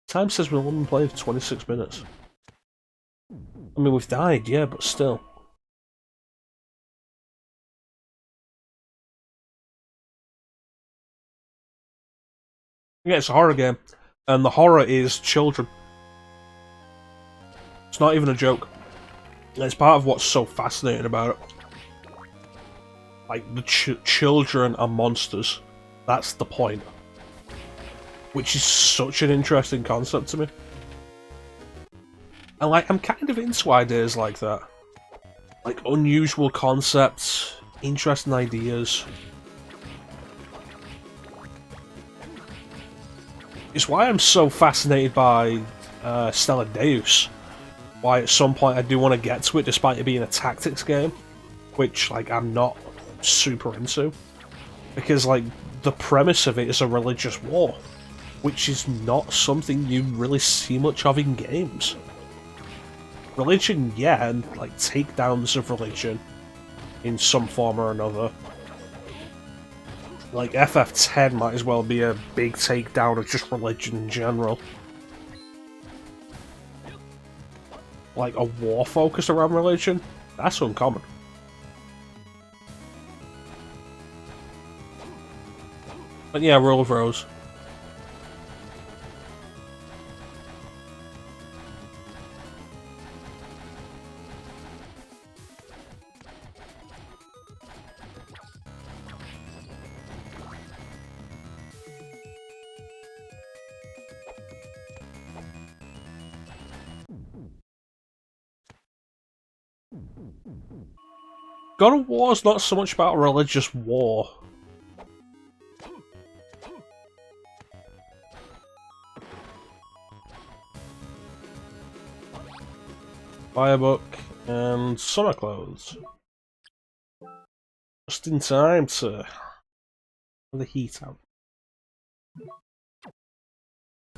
Speaker 1: Time says we've only played 26 minutes. I mean, we've died, yeah, but still. Yeah, it's a horror game. And the horror is children. It's not even a joke. It's part of what's so fascinating about it. Like, the children are monsters. That's the point. Which is such an interesting concept to me. And, like, I'm kind of into ideas like that. Like, unusual concepts, interesting ideas. It's why I'm so fascinated by Stella Deus. Why at some point I do want to get to it, despite it being a tactics game. Which, like, I'm not super into. Because, like, the premise of it is a religious war. Which is not something you really see much of in games. Religion, yeah, and, like, takedowns of religion in some form or another. Like, FF10 might as well be a big takedown of just religion in general. Like, a war focused around religion? That's uncommon. But yeah, Rule of Rose. God of War is not so much about a religious war. Firebook and summer clothes. Just in time to have the heat out.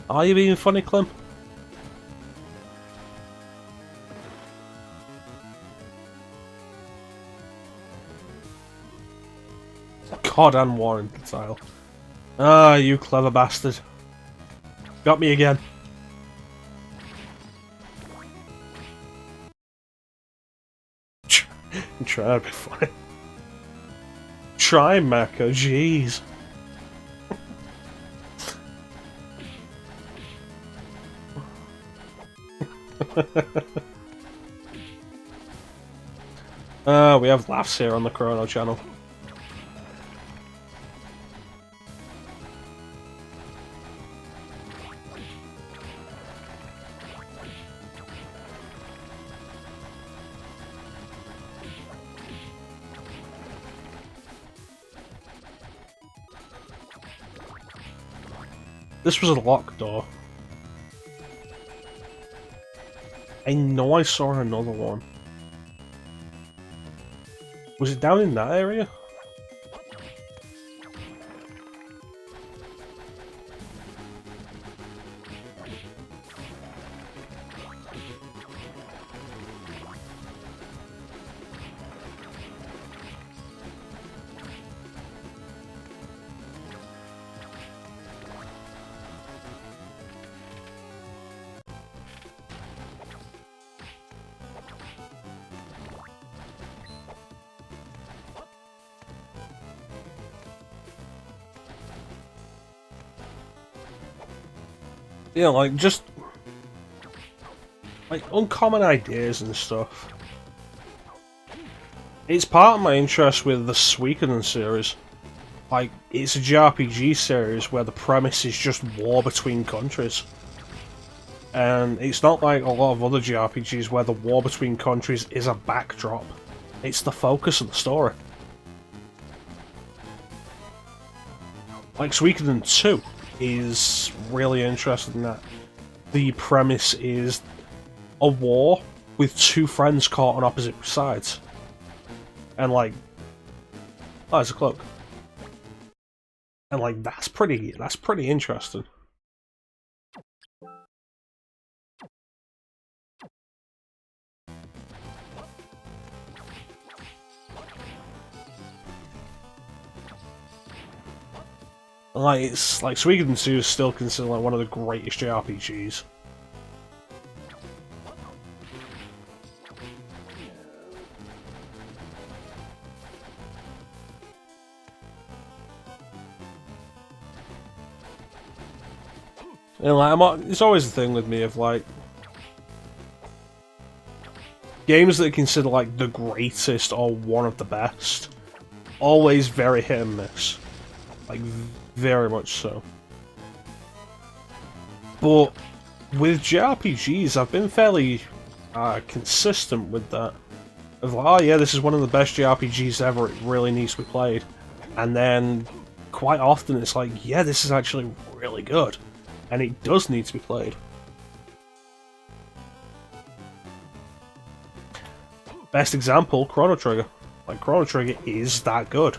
Speaker 1: Are you being funny, Clem? God, and War in the title. Ah, you clever bastard. Got me again. Try to be funny. Try Mecha, jeez. We have laughs here on the Chrono channel. This was a locked door. I know I saw another one. Was it down in that area? Yeah, like, just... like, uncommon ideas and stuff. It's part of my interest with the Suikoden series. Like, it's a JRPG series where the premise is just war between countries. And it's not like a lot of other JRPGs where the war between countries is a backdrop. It's the focus of the story. Like, Suikoden 2 is really interesting in that the premise is a war with two friends caught on opposite sides. And like, oh, it's a cloak. And like, that's pretty interesting. Like, it's like Suikoden 2 is still considered like one of the greatest JRPGs. And like, it's always the thing with me of like games that are considered like the greatest or one of the best, always very hit and miss. Like, very much so. But with JRPGs, I've been fairly consistent with that. Of like, oh yeah, this is one of the best JRPGs ever, it really needs to be played. And then, quite often it's like, yeah, this is actually really good. And it does need to be played. Best example, Chrono Trigger. Like, Chrono Trigger is that good.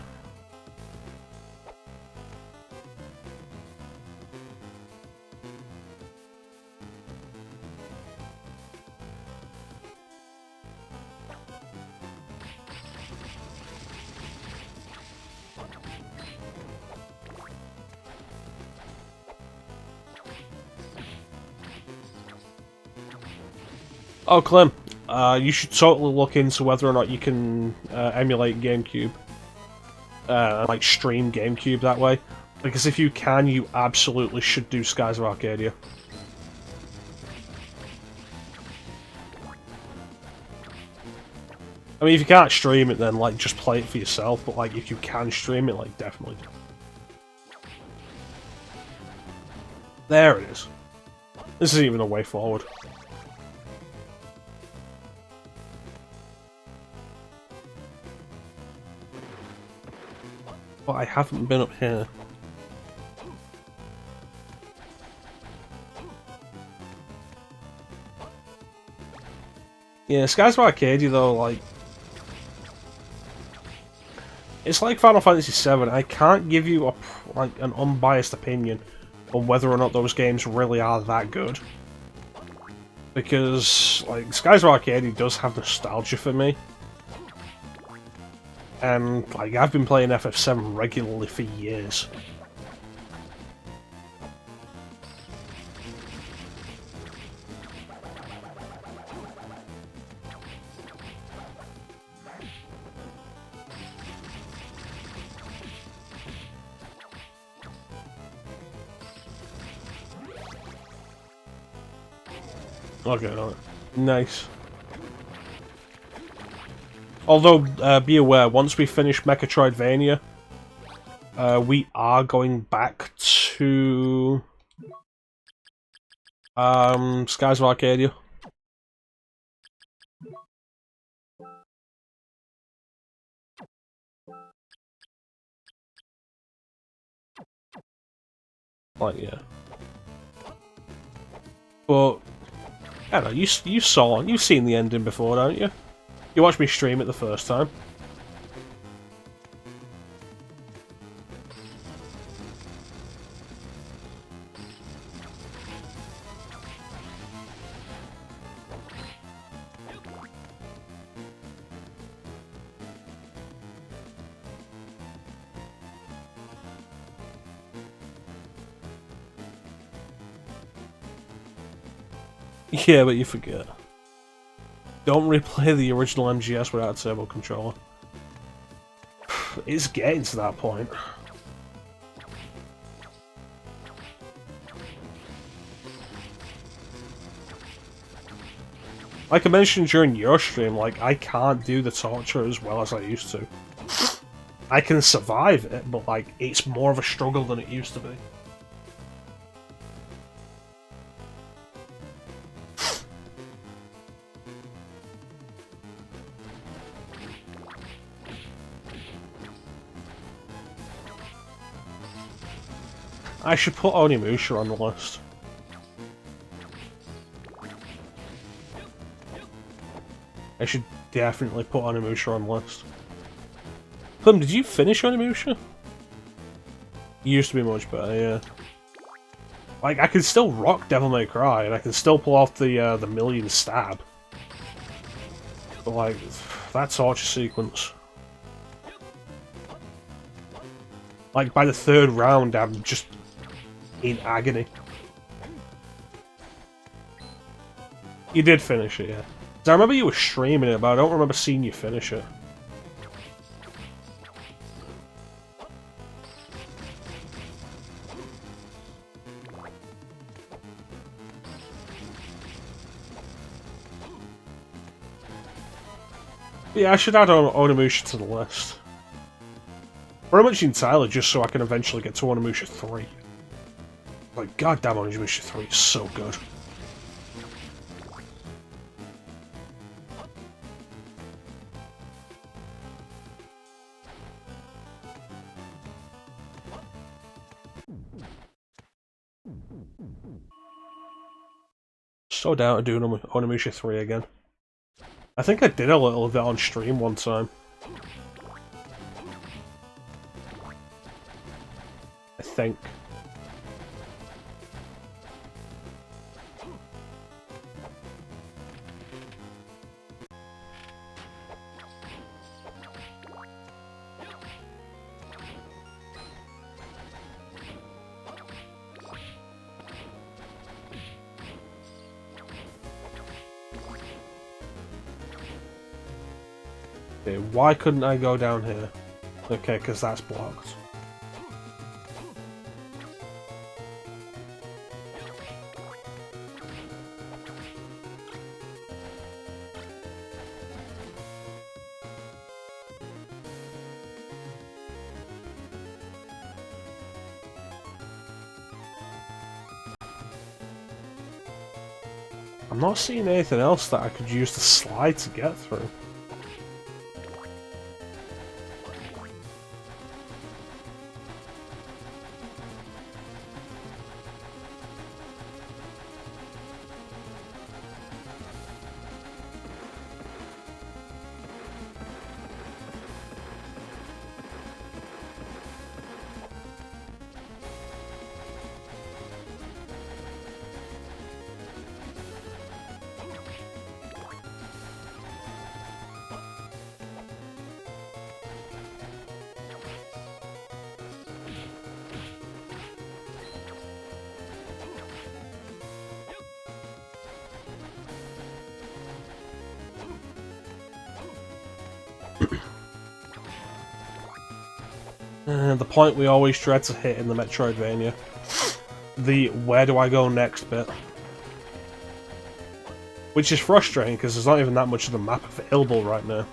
Speaker 1: Oh, Clem, you should totally look into whether or not you can emulate GameCube. Like, stream GameCube that way. Because if you can, you absolutely should do Skies of Arcadia. I mean, if you can't stream it, then, like, just play it for yourself. But, like, if you can stream it, like, definitely do. There it is. This isn't even a way forward. But I haven't been up here. Yeah, Skies of Arcadia though, like... it's like Final Fantasy VII, I can't give you a, like, an unbiased opinion on whether or not those games really are that good. Because, like, Skies of Arcadia does have nostalgia for me. And like I've been playing FF7 regularly for years. Okay, nice. Although, be aware, once we finish Mecha-troidvania, we are going back to Skies of Arcadia. Like, yeah. But I don't know. You've seen the ending before, don't you? You watched me stream it the first time. Yeah, but you forget. Don't replay the original MGS without a turbo controller. It's getting to that point. Like I mentioned during your stream, like, I can't do the torture as well as I used to. I can survive it, but, like, it's more of a struggle than it used to be. I should put Onimusha on the list. I should definitely put Onimusha on the list. Plum, did you finish Onimusha? You used to be much better, yeah. Like, I can still rock Devil May Cry, and I can still pull off the million stab. But, like, that torture sequence. Like, by the third round, I'm just in agony. You did finish it, yeah. I remember you were streaming it, but I don't remember seeing you finish it. Yeah, I should add Onimusha to the list. Pretty much entirely just so I can eventually get to Onimusha 3. Like, goddamn, Onimusha 3 is so good. So down to doing Onimusha 3 again. I think I did a little of it on stream one time. I think. Okay, why couldn't I go down here? Okay, because that's blocked. I'm not seeing anything else that I could use the slide to get through. The point we always dread to hit in the Metroidvania. The where do I go next bit. Which is frustrating because there's not even that much of the map available right now.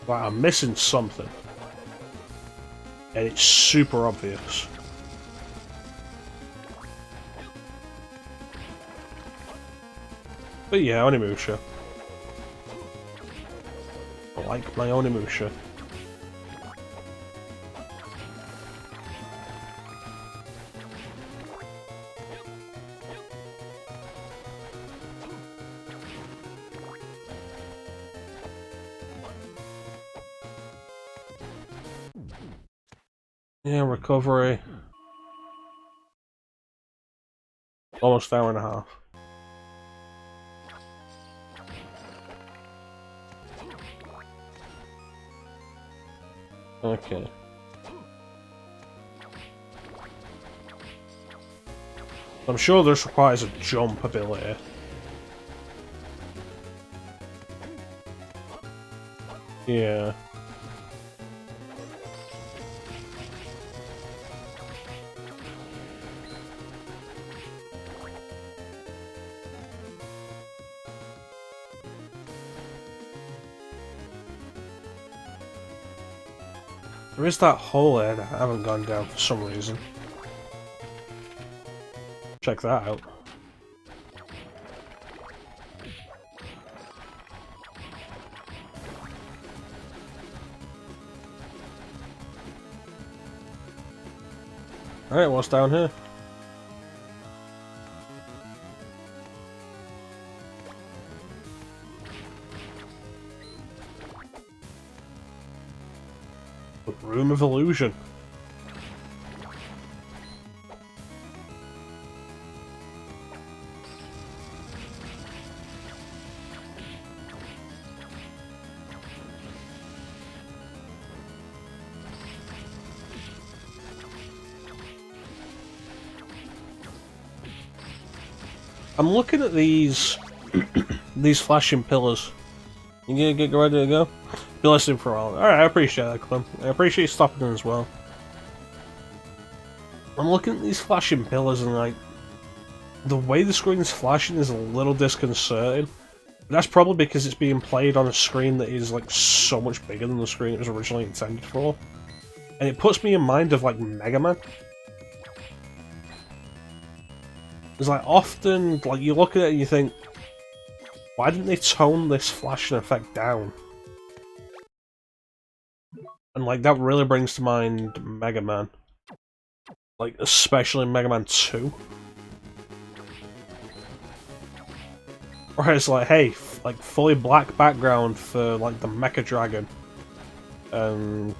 Speaker 1: Like, I'm missing something. And it's super obvious. But yeah, Onimusha. I like my Onimusha. Yeah, recovery. Almost an hour and a half. Okay. I'm sure this requires a jump ability. Yeah. There is that hole there that I haven't gone down for some reason. Check that out. Alright, what's down here? The Room of Illusion. I'm looking at these these flashing pillars. You gonna get ready to go? Be listening for a while. Alright, I appreciate that, Clem. I appreciate you stopping in as well. I'm looking at these flashing pillars and like the way the screen's flashing is a little disconcerting. That's probably because it's being played on a screen that is like so much bigger than the screen it was originally intended for. And it puts me in mind of like Mega Man. It's like often, like you look at it and you think, why didn't they tone this flashing effect down? And like that really brings to mind Mega Man. Like especially Mega Man 2. Where it's like, hey, like fully black background for like the Mecha Dragon. The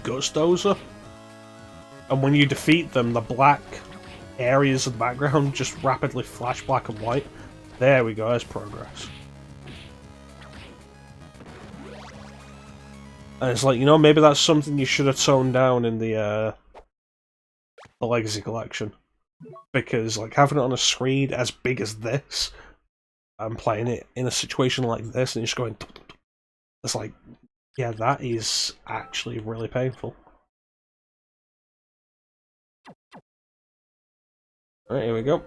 Speaker 1: Guts Dozer. And when you defeat them, the black areas of the background just rapidly flash black and white. There we go, there's progress. And it's like, you know, maybe that's something you should have toned down in the Legacy Collection. Because, like, having it on a screen as big as this, and playing it in a situation like this, and you're just going... It's like, yeah, that is actually really painful. Alright, here we go.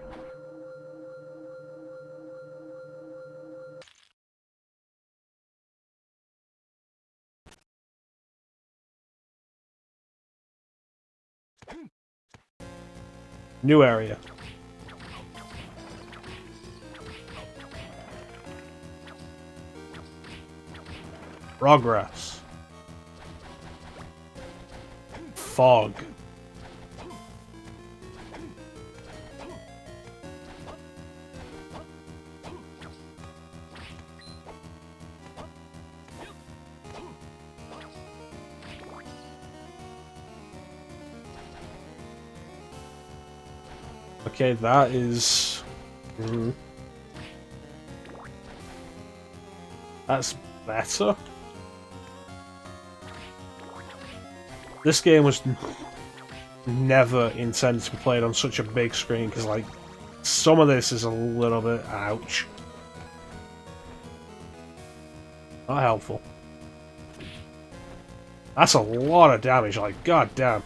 Speaker 1: New area. Progress. Fog. Okay, that is... That's better. This game was never intended to be played on such a big screen, because, like, Some of this is a little bit ouch. Not helpful. That's a lot of damage, like, god damn.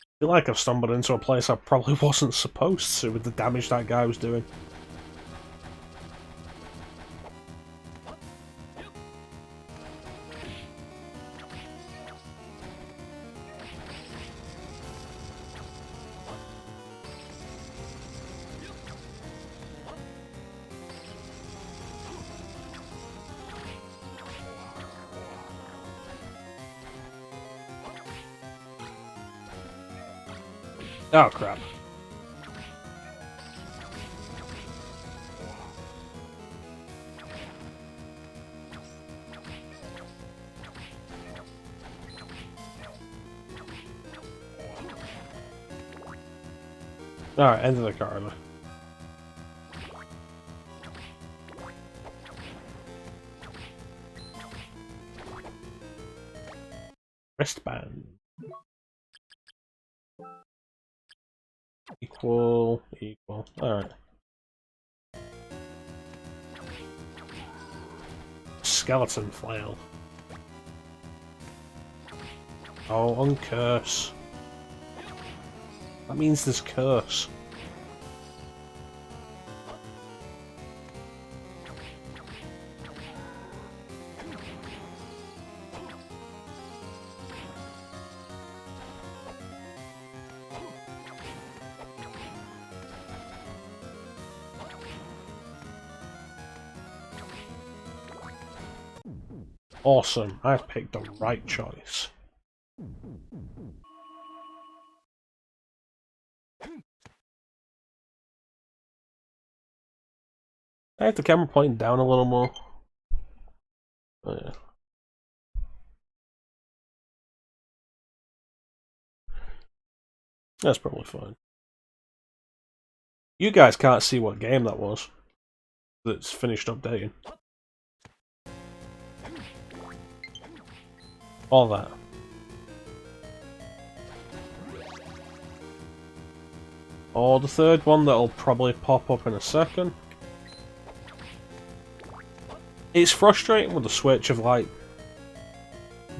Speaker 1: I feel like I've stumbled into a place I probably wasn't supposed to with the damage that guy was doing. Oh crap. Alright, end of the corridor. Wristband. Equal. Alright. Skeleton flail. Oh, uncurse. That means there's curse. Awesome, I've picked the right choice. I have the camera pointing down a little more. Oh yeah. That's probably fine. You guys can't see what game that was. That's finished updating. All that. Or the third one that'll probably pop up in a second. It's frustrating with the Switch of like...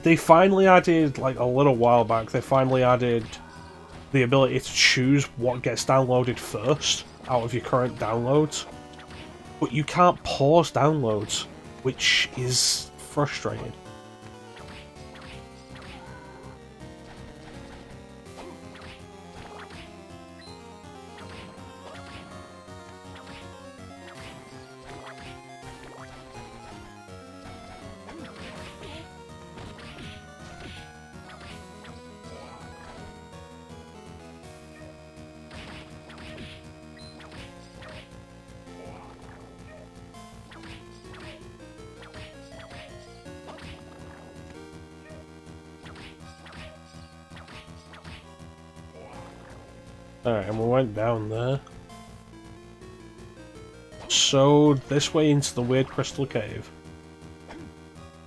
Speaker 1: They finally added, like a little while back, they finally added the ability to choose what gets downloaded first out of your current downloads. But you can't pause downloads, which is frustrating. Alright, and we went down there. So, this way into the weird crystal cave.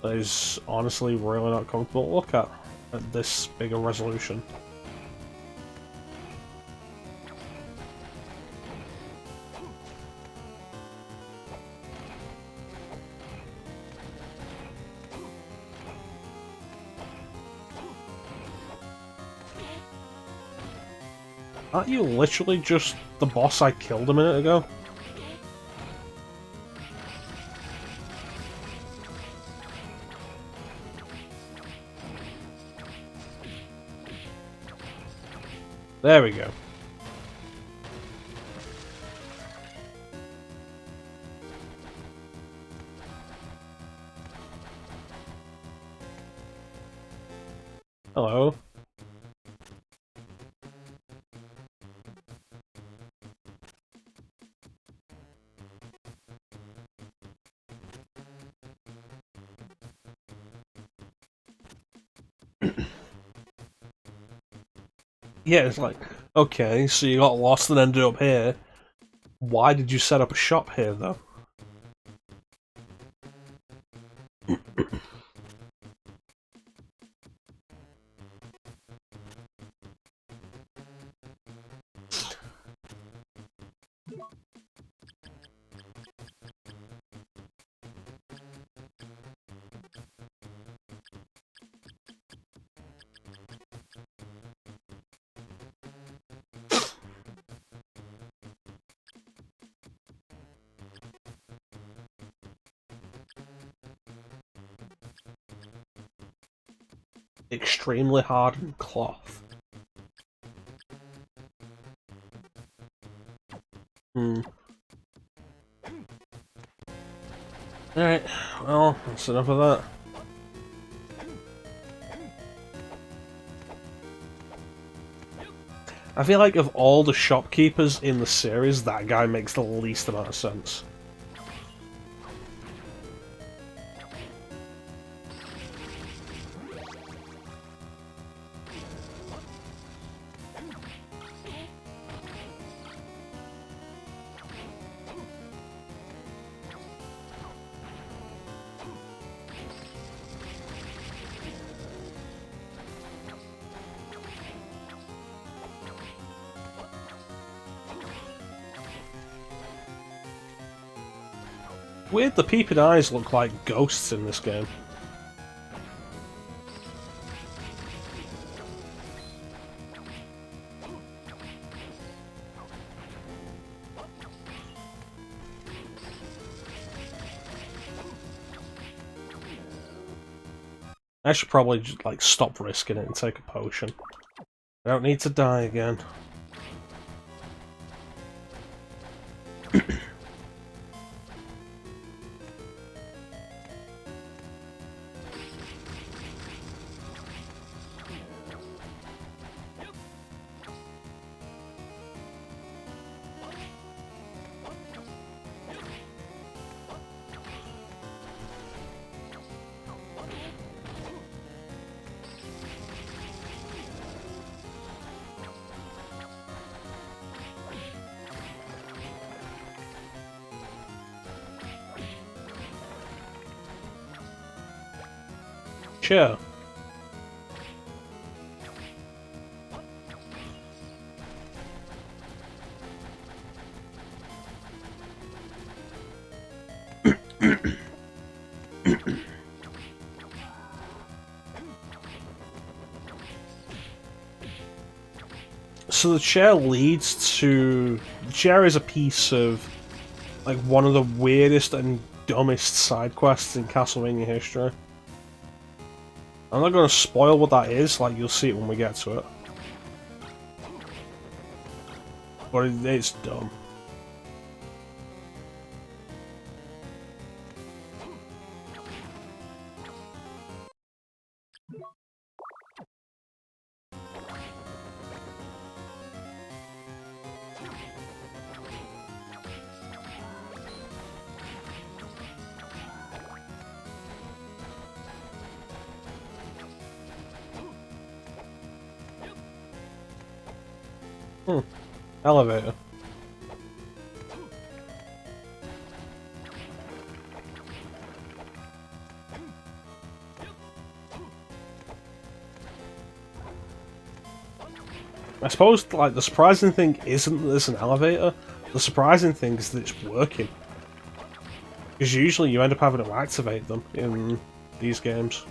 Speaker 1: That is honestly really not comfortable to look at this big a resolution. Aren't you literally just the boss I killed a minute ago? There we go. Hello. Yeah, it's like, okay, so you got lost and ended up here. Why did you set up a shop here, though? Extremely hardened cloth. Hmm. Alright, well, that's enough of that. I feel like of all the shopkeepers in the series, that guy makes the least amount of sense. Weird, the peeping eyes look like ghosts in this game. I should probably just, like, stop risking it and take a potion. I don't need to die again. Sure. So the chair leads to... The chair is a piece of, like, one of the weirdest and dumbest side quests in Castlevania history. I'm not going to spoil what that is, like, you'll see it when we get to it. But it's dumb. Elevator. I suppose, like, the surprising thing isn't that there's an elevator, the surprising thing is that it's working. Because usually you end up having to activate them in these games.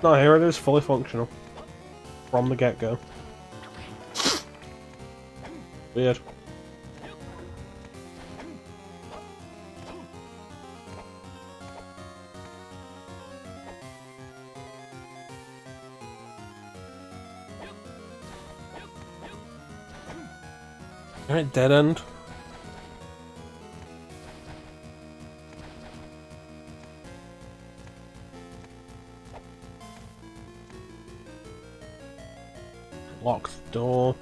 Speaker 1: No, here it is, fully functional. From the get-go. Weird. Alright, dead end. Lock the door.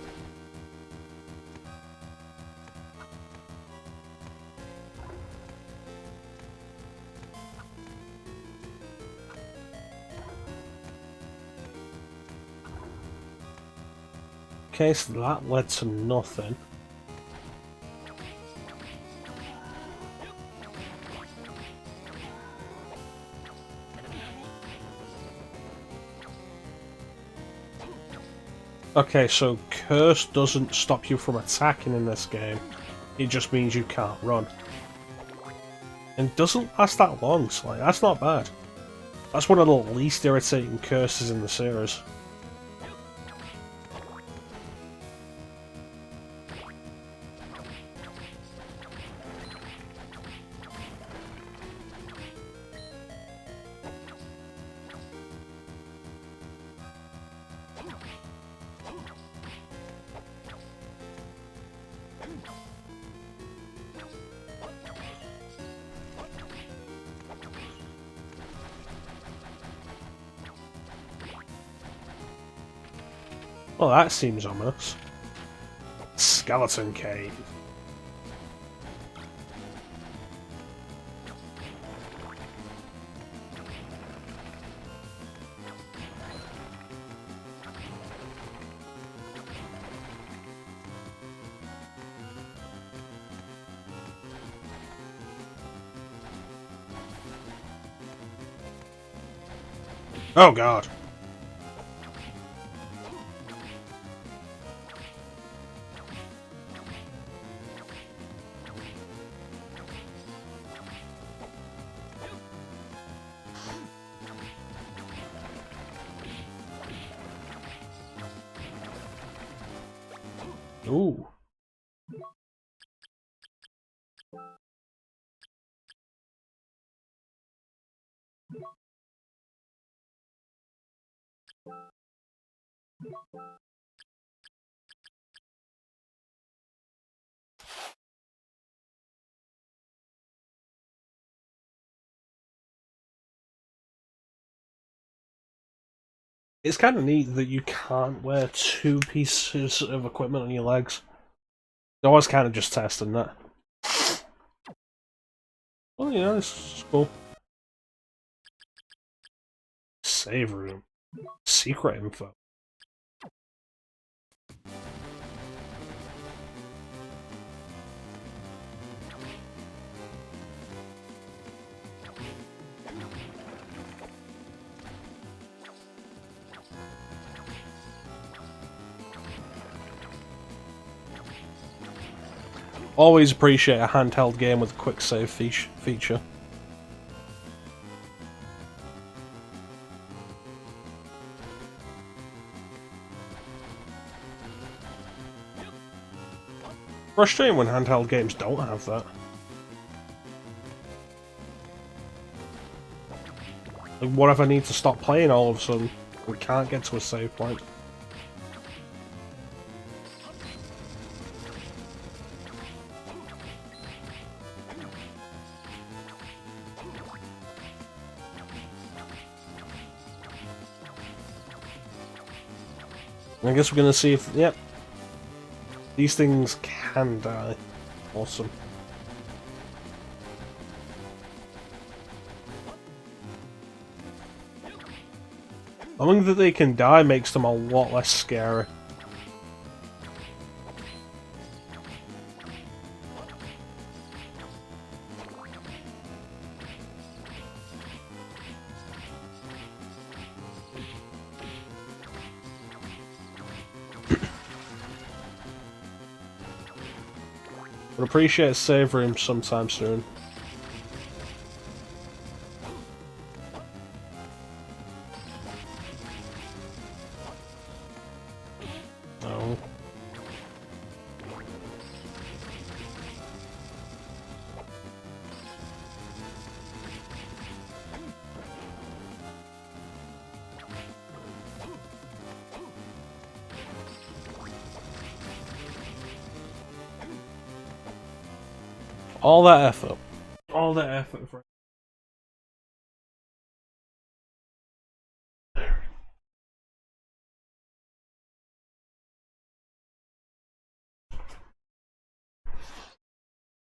Speaker 1: Okay, so that led to nothing. Okay, so Curse doesn't stop you from attacking in this game. It just means you can't run. And doesn't last that long, so like, that's not bad. That's one of the least irritating curses in the series. Well, that seems ominous. Skeleton Cave. Oh god. Ooh. It's kind of neat that you can't wear two pieces of equipment on your legs. I was kind of just testing that. Well, you know, it's cool. Save room. Secret info. Always appreciate a handheld game with a quick save feature. Frustrating when handheld games don't have that. Like, what if I need to stop playing all of a sudden? We can't get to a save point. I guess we're gonna see if, yep, these things can die. Awesome. Knowing that they can die makes them a lot less scary. Would appreciate a save room sometime soon. Oh. All that effort. All that effort for...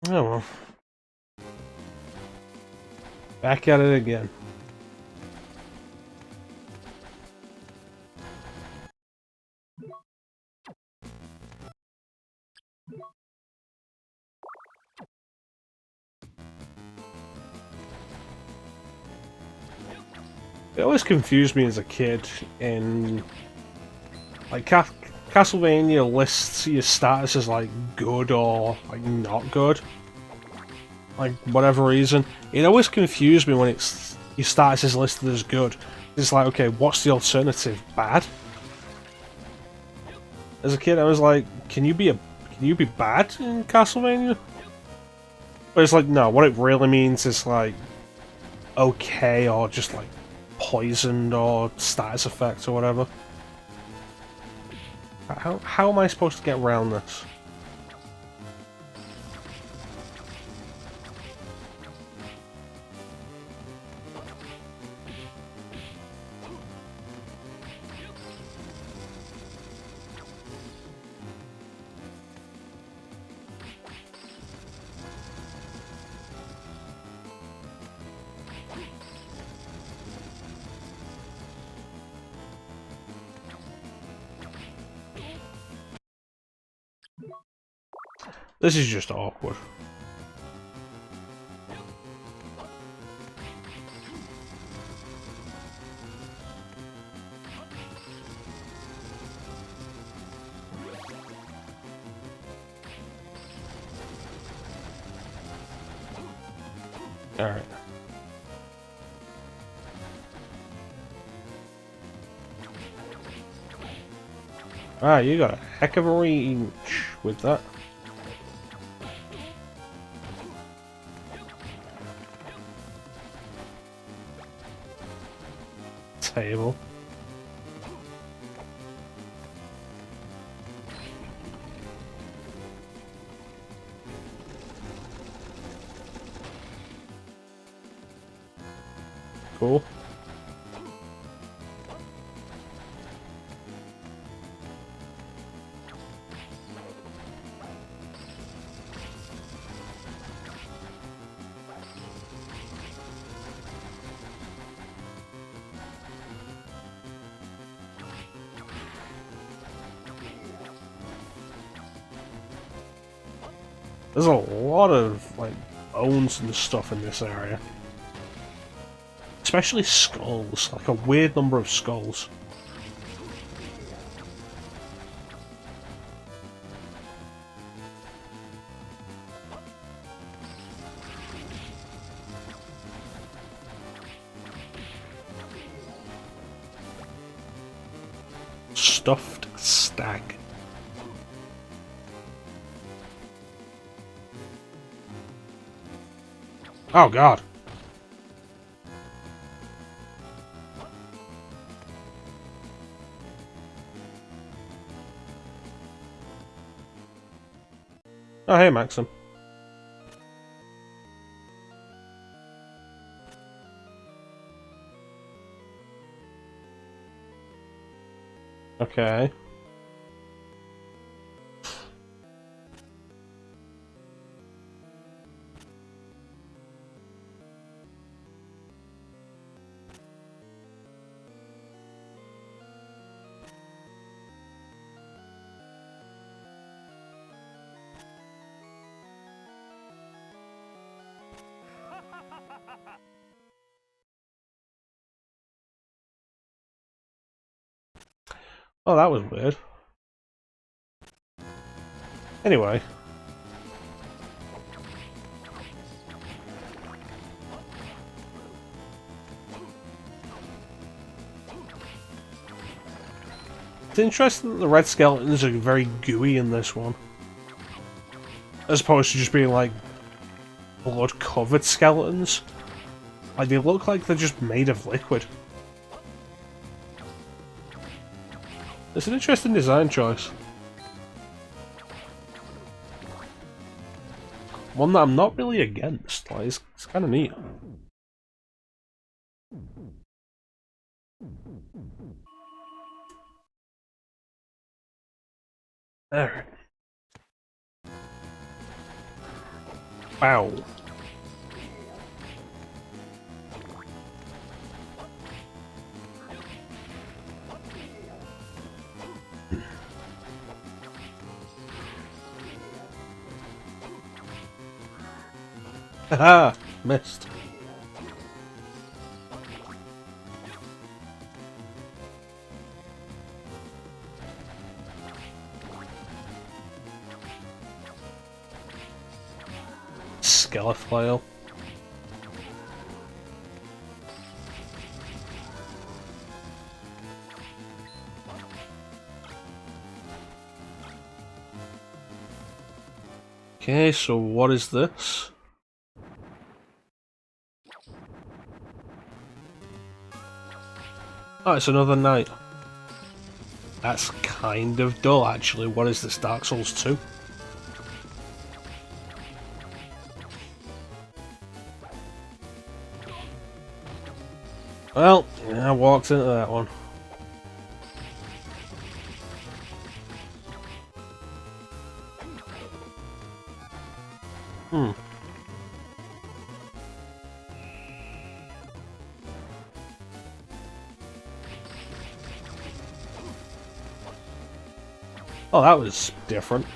Speaker 1: Oh well. Back at it again. It always confused me as a kid in like Castlevania lists your status as like good or like not good. Like whatever reason. It always confused me when it's your status is listed as good. It's like, okay, what's the alternative? Bad? As a kid I was like, can you be bad in Castlevania? But it's like, no, what it really means is like okay or just like poisoned or status effect or whatever. How am I supposed to get around this? This is just awkward. Alright. Ah, you got a heck of a range with that. Table. Cool. There's a lot of like bones and stuff in this area. Especially skulls, like a weird number of skulls. Stuffed stag. Oh god. Oh hey Maxim. Okay. Oh, that was weird. Anyway. It's interesting that the red skeletons are very gooey in this one. As opposed to just being like blood-covered skeletons. Like, they look like they're just made of liquid. It's an interesting design choice. One that I'm not really against. Like, it's kind of neat. Alright. Wow. Haha! Missed. Skeleflail. Okay, so what is this? Oh, it's another night. That's kind of dull, actually. What is this, Dark Souls 2? Well, yeah, I walked into that one. Oh, that was different.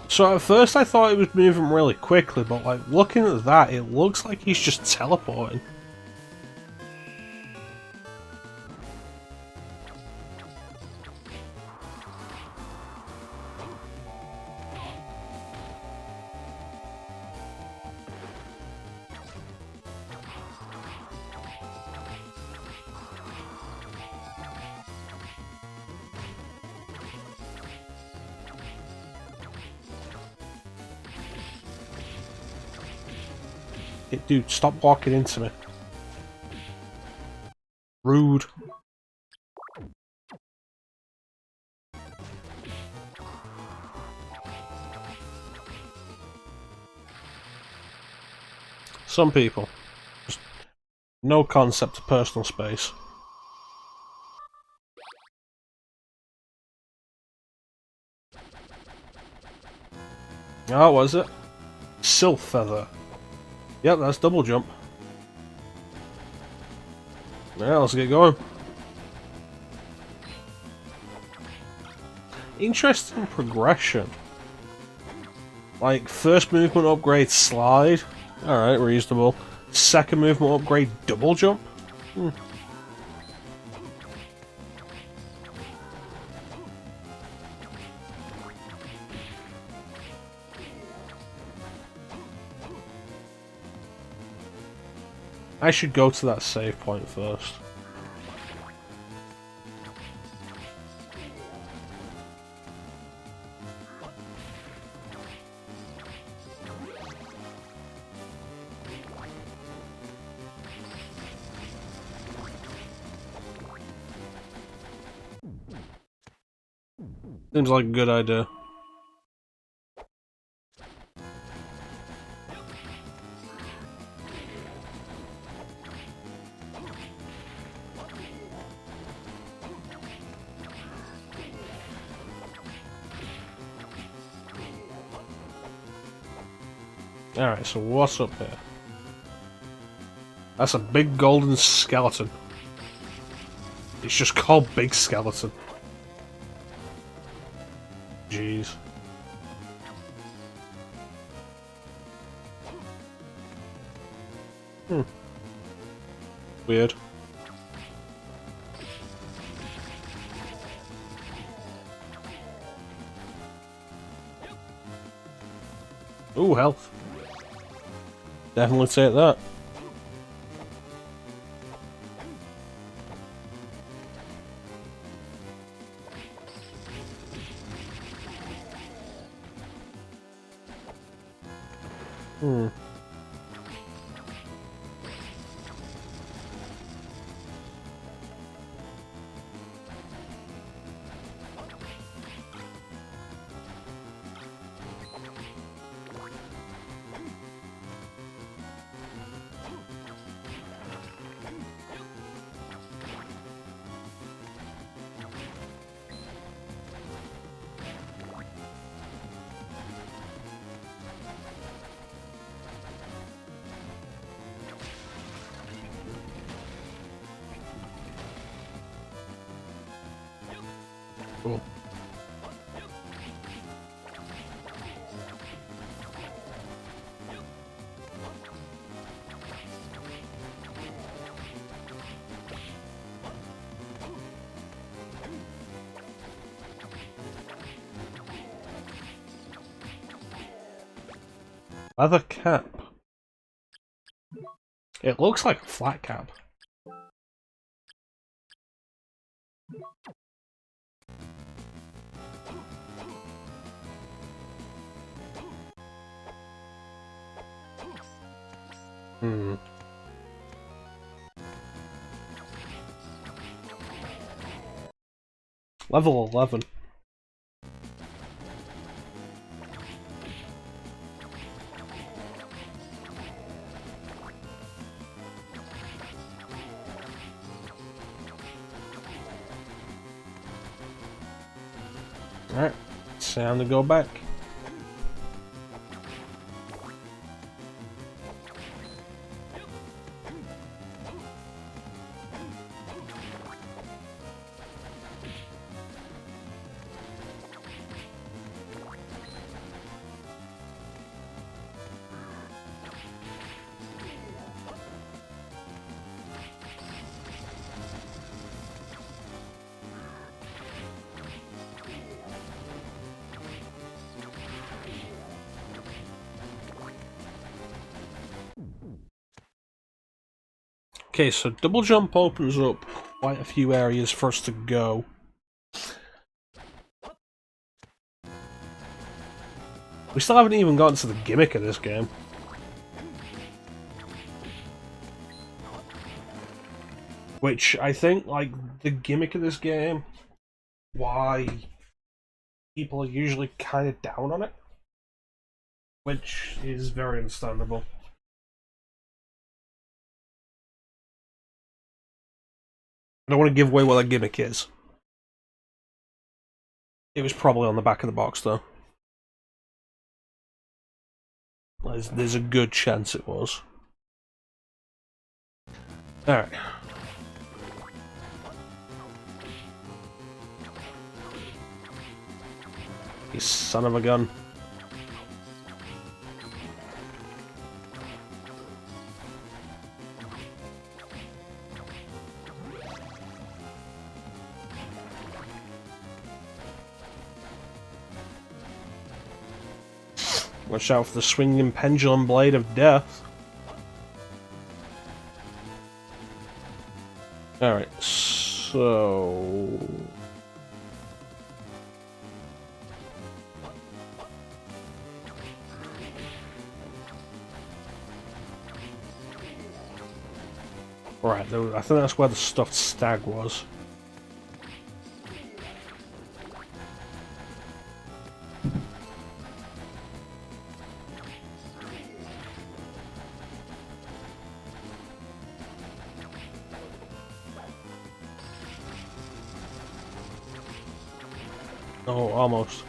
Speaker 1: So at first I thought it was moving really quickly, but like looking at that, it looks like he's just teleporting. Dude, stop walking into me. Rude. Some people. Just no concept of personal space. Oh, what is it? Sylph Feather. Yep, that's double jump. Yeah, let's get going. Interesting progression. Like, first movement upgrade slide. Alright, reasonable. Second movement upgrade double jump. I should go to that save point first. Seems like a good idea. Alright, so what's up here? That's a big golden skeleton. It's just called Big Skeleton. Jeez. Weird. Ooh, health. Definitely take that. Cool. Leather cap. It looks like a flat cap. Level 11. Alright, it's time to go back. Okay, so double jump opens up quite a few areas for us to go. We still haven't even gotten to the gimmick of this game. Which I think, like, the gimmick of this game, why people are usually kind of down on it. Which is very understandable. I don't want to give away what that gimmick is. It was probably on the back of the box, though. There's a good chance it was. Alright. You son of a gun. Watch out for the swinging pendulum blade of death. Alright, so... Right, I think that's where the stuffed stag was. Oh, almost.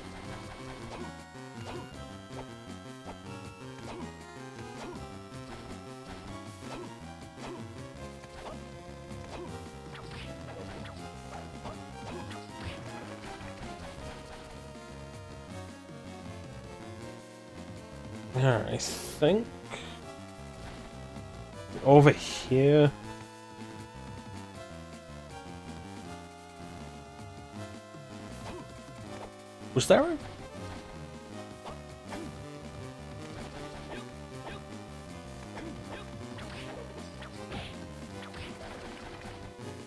Speaker 1: Alright, I think over here. Was there a...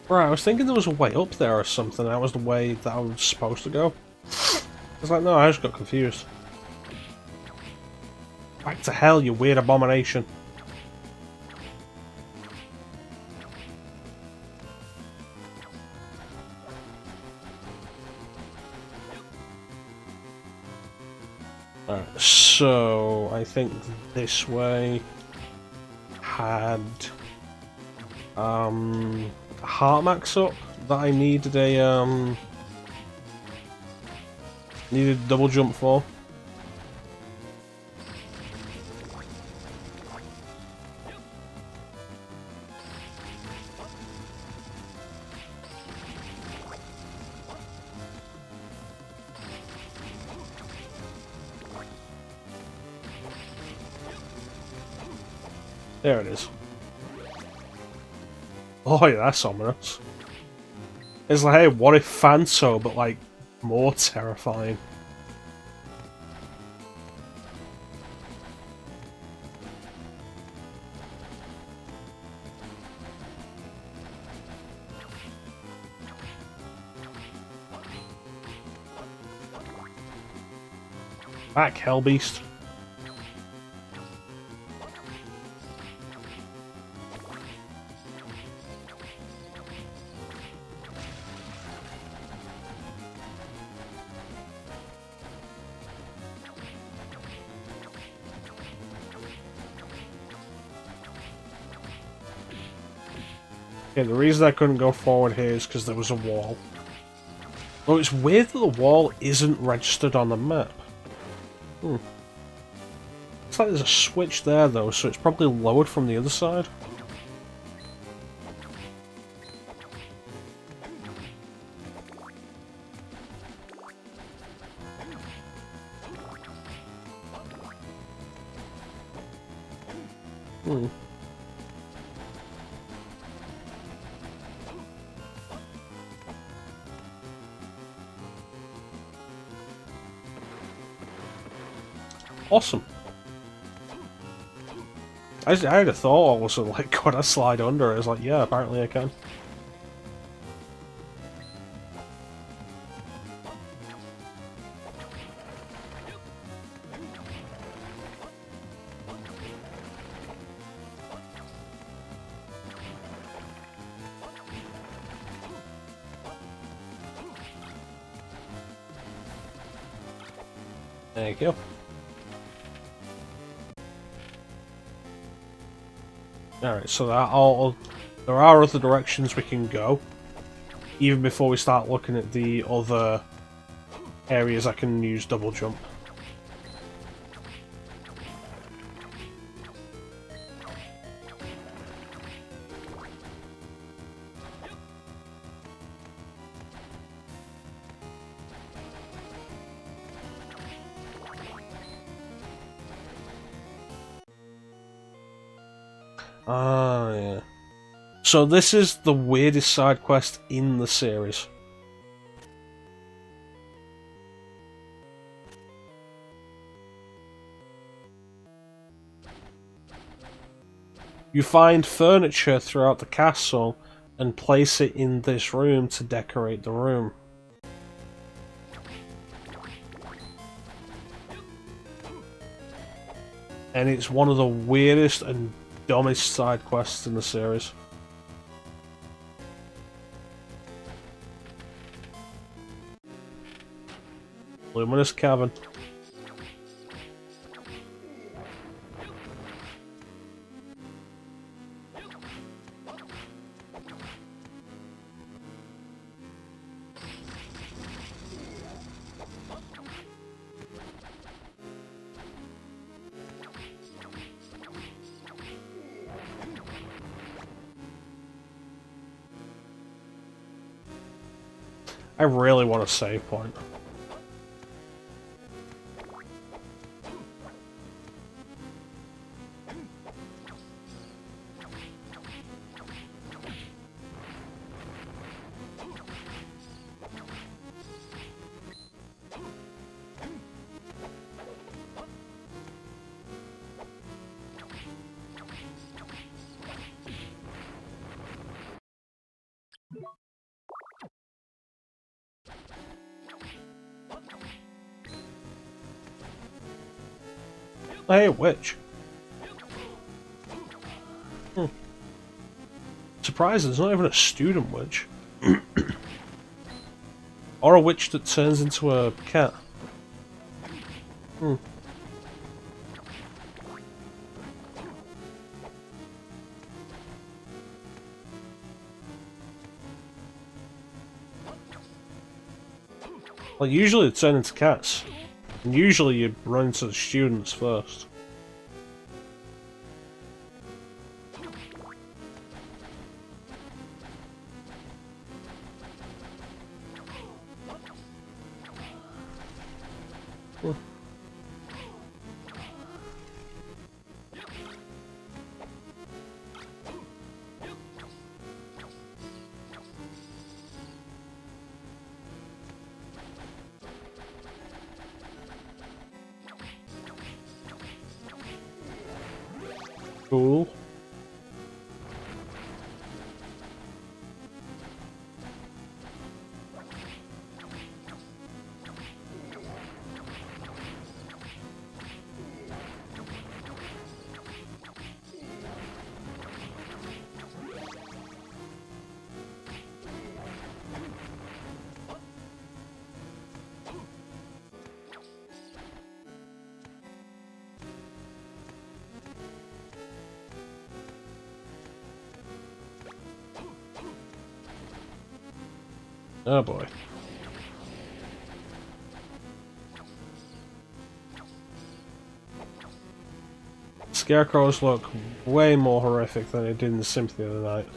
Speaker 1: Right, I was thinking there was a way up there or something. That was the way that I was supposed to go. It's like, no, I just got confused. Back to hell, you weird abomination. Alright, so I think this way had heart max up that I needed a double jump for. There it is. Oh yeah, that's ominous. It's like, hey, what if Phanto, but like, more terrifying? Back, Hellbeast. Yeah, the reason I couldn't go forward here is because there was a wall. Oh, it's weird that the wall isn't registered on the map. Hmm. Looks like there's a switch there though, so it's probably lowered from the other side. Hmm. Awesome. I had a thought I was like, could I slide under? I was like, yeah, apparently I can. There you go. Alright, so there are other directions we can go, even before we start looking at the other areas I can use double jump. Ah, yeah. So this is the weirdest side quest in the series. You find furniture throughout the castle and place it in this room to decorate the room. And it's one of the weirdest and dumbest side quests in the series. Luminous Cavern. I really want a save point. Hey, witch. Surprised there's not even a student witch. Or a witch that turns into a cat. Well, usually they turn into cats. And usually you run into the students first. Cool. Oh boy. Scarecrows look way more horrific than they did in the Symphony of the Night.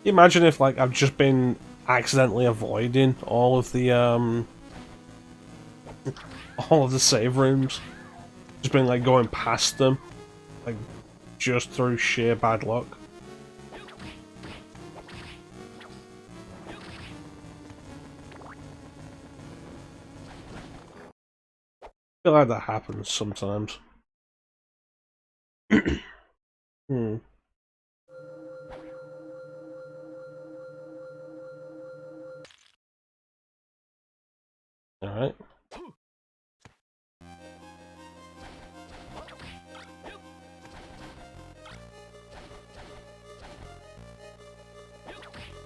Speaker 1: Imagine if, like, I've just been accidentally avoiding all of the save rooms. Just been, like, going past them. Like, just through sheer bad luck. I feel like that happens sometimes. Hmm. Alright.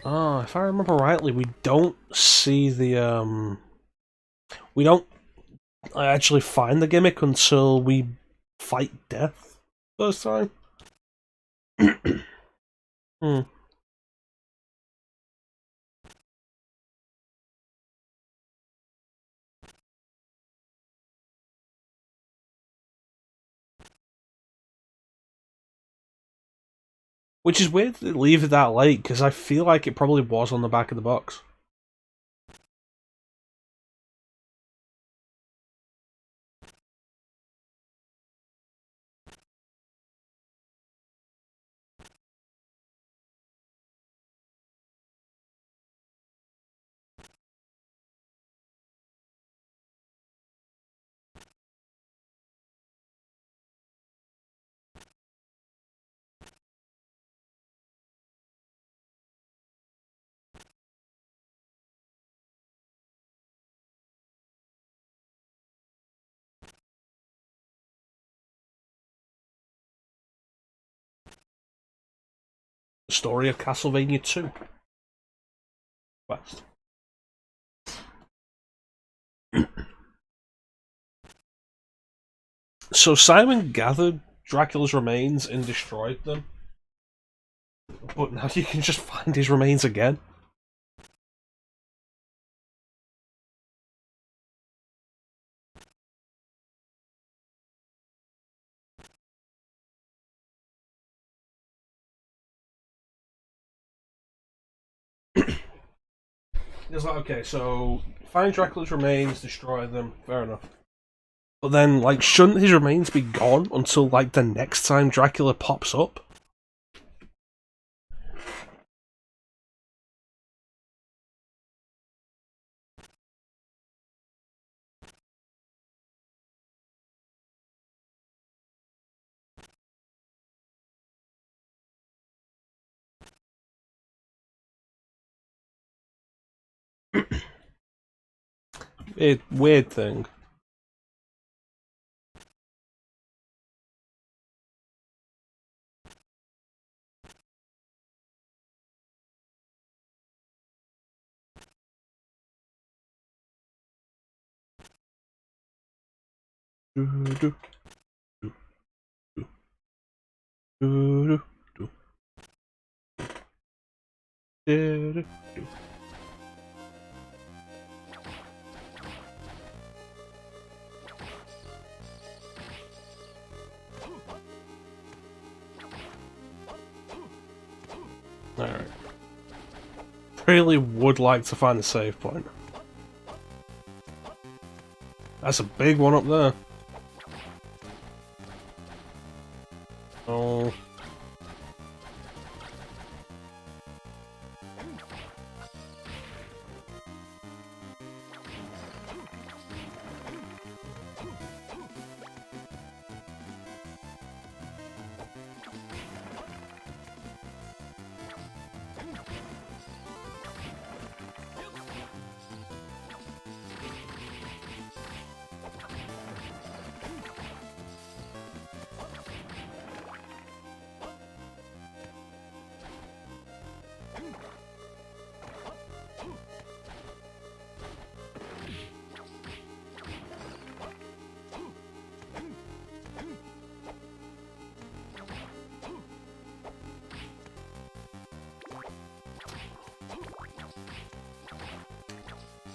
Speaker 1: Oh, if I remember rightly, we don't see the, we don't actually find the gimmick until we fight death first time. Hmm. Which is weird to leave it that late, because I feel like it probably was on the back of the box. The story of Castlevania 2. Quest. So Simon gathered Dracula's remains and destroyed them. But now you can just find his remains again. It's like, okay, so find Dracula's remains, destroy them, fair enough. But then, like, shouldn't his remains be gone until, like, the next time Dracula pops up? Weird thing. Alright. Really would like to find the save point. That's a big one up there.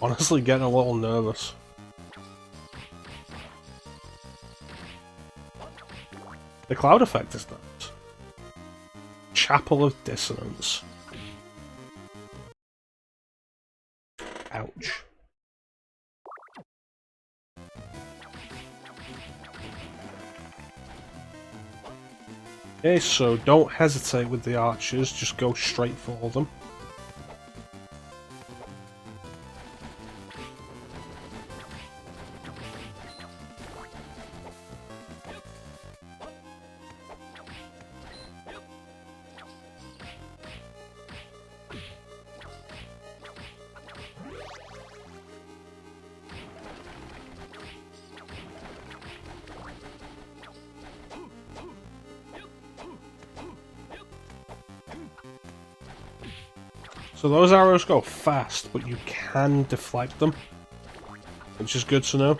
Speaker 1: honestly getting a little nervous. The cloud effect is nice. Chapel of Dissonance. Ouch. Okay, so don't hesitate with the archers, just go straight for them. So those arrows go fast, but you can deflect them, which is good to know.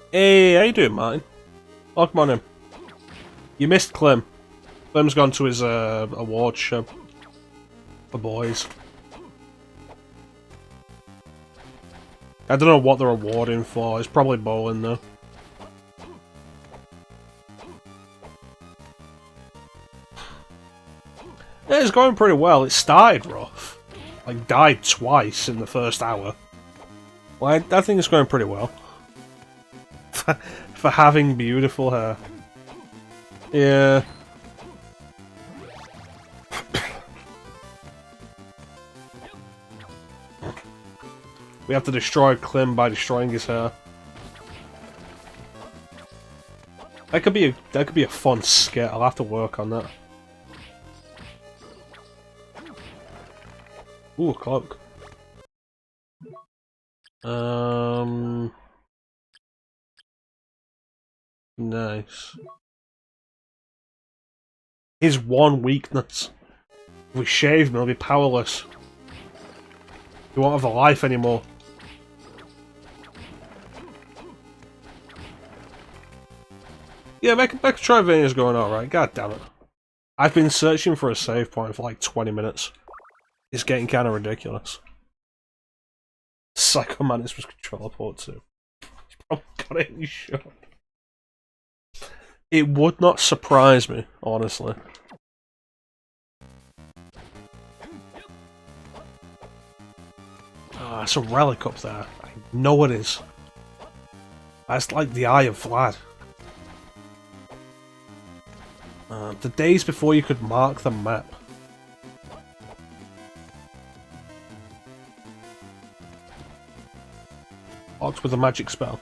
Speaker 1: Hey, how you doing, Martin? Welcome on in. You missed Clem. Clem's gone to his award show for boys. I don't know what they're awarding for. It's probably bowling though. Yeah, it's going pretty well. It started rough. Like, died twice in the first hour. Well, I think it's going pretty well. For having beautiful hair. Yeah. We have to destroy Clem by destroying his hair. That could be a fun skit. I'll have to work on that. Ooh, a cloak. Nice. His one weakness. If we shave him, he'll be powerless. He won't have a life anymore. Yeah, Mecha-troidvania is going alright. God damn it. I've been searching for a save point for like 20 minutes. It's getting kind of ridiculous. Psycho Mantis was controller port too. He's probably got it in his shop. It would not surprise me, honestly. Ah, it's a relic up there. I know it is. That's like the Eye of Vlad. The days before you could mark the map. Locked with a magic spell.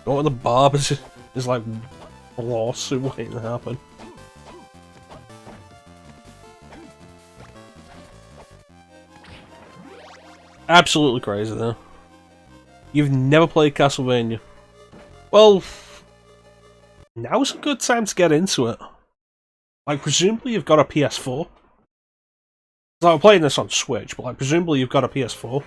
Speaker 1: Go with the barbers is like a lawsuit waiting to happen. Absolutely crazy though. You've never played Castlevania. Well, now's a good time to get into it. Like, presumably you've got a PS4. So I'm playing this on Switch, but like, presumably you've got a PS4.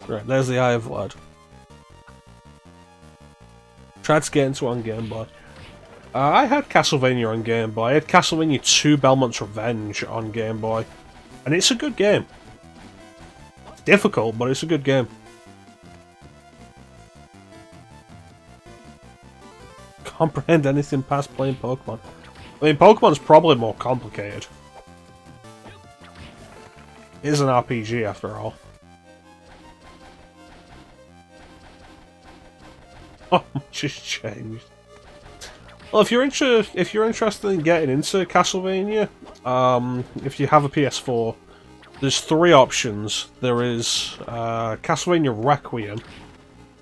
Speaker 1: Right, there's the Eye of Vlad. Tried to get into it on Game Boy. I had Castlevania on Game Boy. I had Castlevania 2 Belmont's Revenge on Game Boy. And it's a good game. It's difficult, but it's a good game. Comprehend anything past playing Pokemon. I mean, Pokemon's probably more complicated. It is an RPG after all. Oh, much has changed. Well, if you're interested in getting into Castlevania, if you have a PS4, there's 3 options. There is Castlevania Requiem,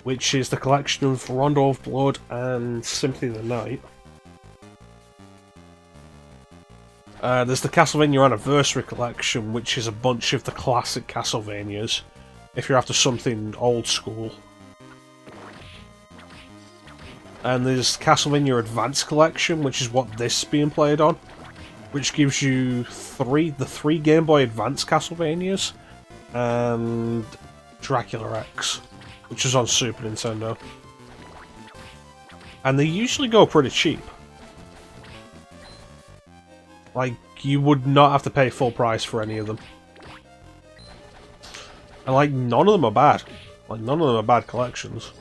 Speaker 1: which is the collection of Rondo of Blood and Symphony of the Night. There's the Castlevania Anniversary Collection, which is a bunch of the classic Castlevanias, if you're after something old school. And there's Castlevania Advance Collection, which is what this is being played on, which gives you the 3 Game Boy Advance Castlevanias, and Dracula X, which is on Super Nintendo. And they usually go pretty cheap. Like, you would not have to pay full price for any of them. And, like, none of them are bad. Like, none of them are bad collections.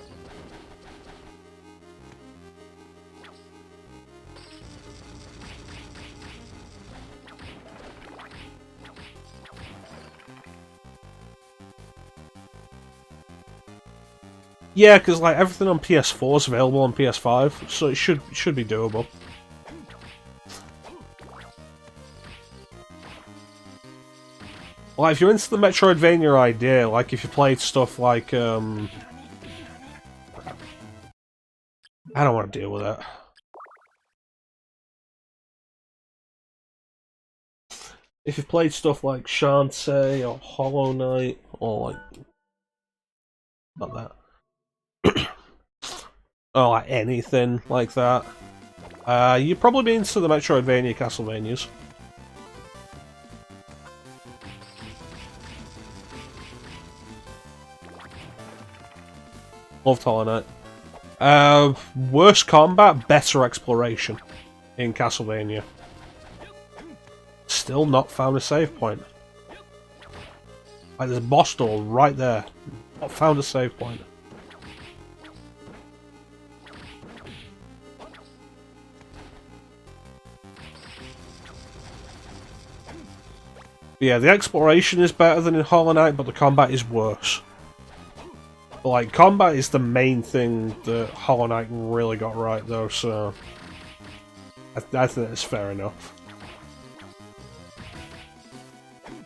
Speaker 1: Yeah, because, like, everything on PS4 is available on PS5, so it should be doable. Like, if you're into the Metroidvania idea, like, if you played stuff like, I don't want to deal with that. If you played stuff like Shaun or Hollow Knight, or, like, not that. Or, like, anything like that, you'd probably be into the Metroidvania Castlevanias. Loved Hollow Knight. Worse combat, better exploration in Castlevania. Still not found a save point. Like, there's a boss door right there. Not found a save point. Yeah, the exploration is better than in Hollow Knight, but the combat is worse. But, like, combat is the main thing that Hollow Knight really got right, though, so I think it's fair enough.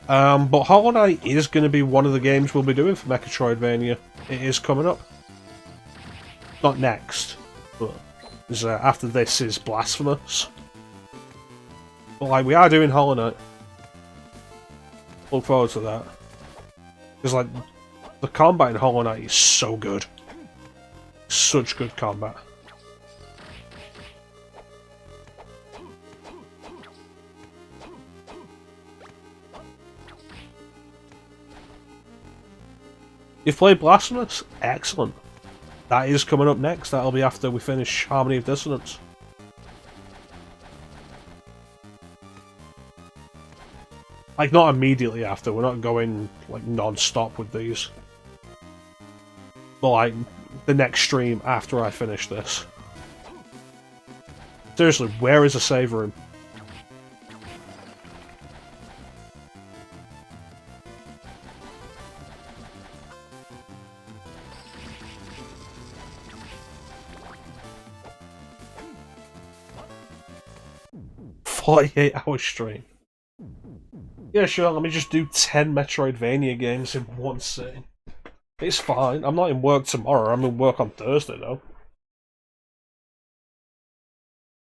Speaker 1: But Hollow Knight is going to be one of the games we'll be doing for Mecha-troidvania. It is coming up. Not next, but after this is Blasphemous. But, like, we are doing Hollow Knight. Look forward to that. Because, like, the combat in Hollow Knight is so good. Such good combat. You've played Blasphemous? Excellent. That is coming up next. That'll be after we finish Harmony of Dissonance. Like, not immediately after. We're not going, like, non-stop with these. But, like, the next stream after I finish this. Seriously, where is a save room? "48-hour stream." Yeah, sure, let me just do 10 Metroidvania games in one sitting. It's fine. I'm not in work tomorrow, I'm in work on Thursday, though.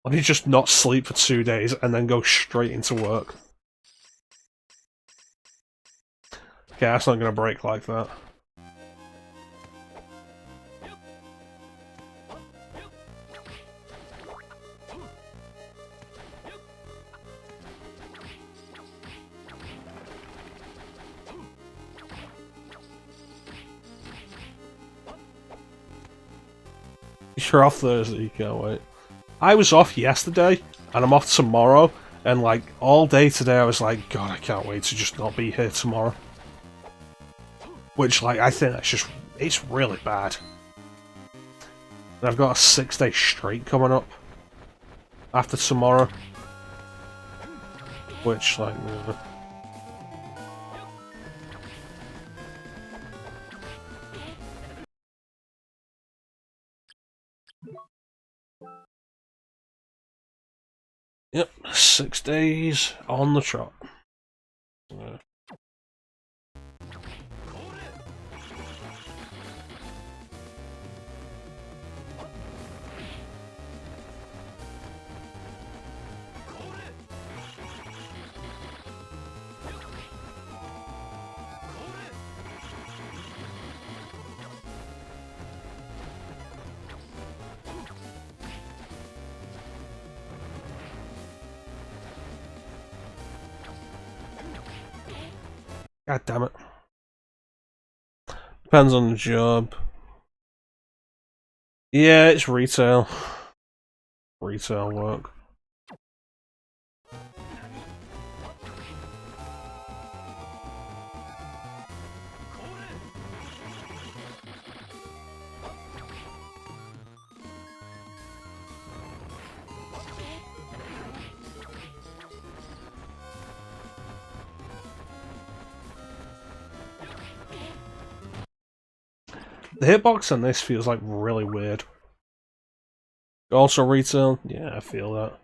Speaker 1: Let me just not sleep for 2 days and then go straight into work. Okay, that's not gonna break like that. You're off Thursday, you can't wait. I was off yesterday, and I'm off tomorrow, and like, all day today I was like, God, I can't wait to just not be here tomorrow. Which, like, I think that's just, it's really bad. And I've got a 6-day streak coming up after tomorrow. Which, like, Yep, 6 days on the trot. Yeah. God damn it. Depends on the job. Yeah, it's retail. Retail work. The hitbox on this feels like really weird. Also retail? Yeah, I feel that.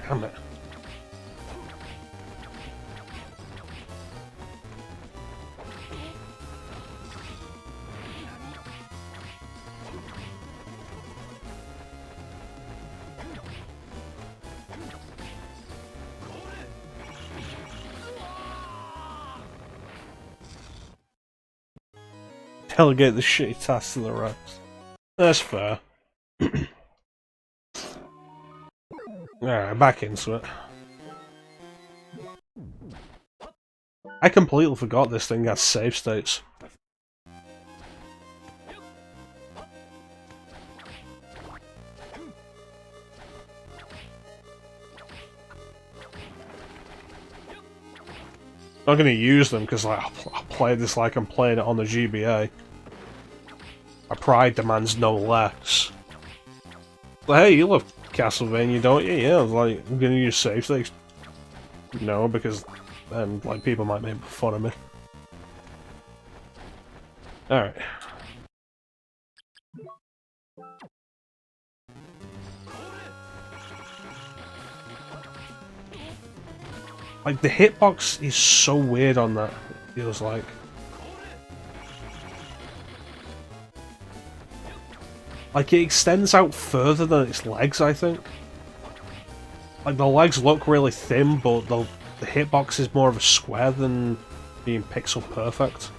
Speaker 1: Damn it. Delegate the shitty tasks to the rest. That's fair. Alright, back into it. I completely forgot this thing has save states. I'm not gonna use them because like I played this like I'm playing it on the GBA. My pride demands no less. But hey, you love Castlevania, don't you? Yeah, like I'm gonna use save states. No, because then like people might make fun of me. Alright. Like the hitbox is so weird on that, it feels like. Like it extends out further than its legs, I think. Like the legs look really thin, but the hitbox is more of a square than being pixel perfect.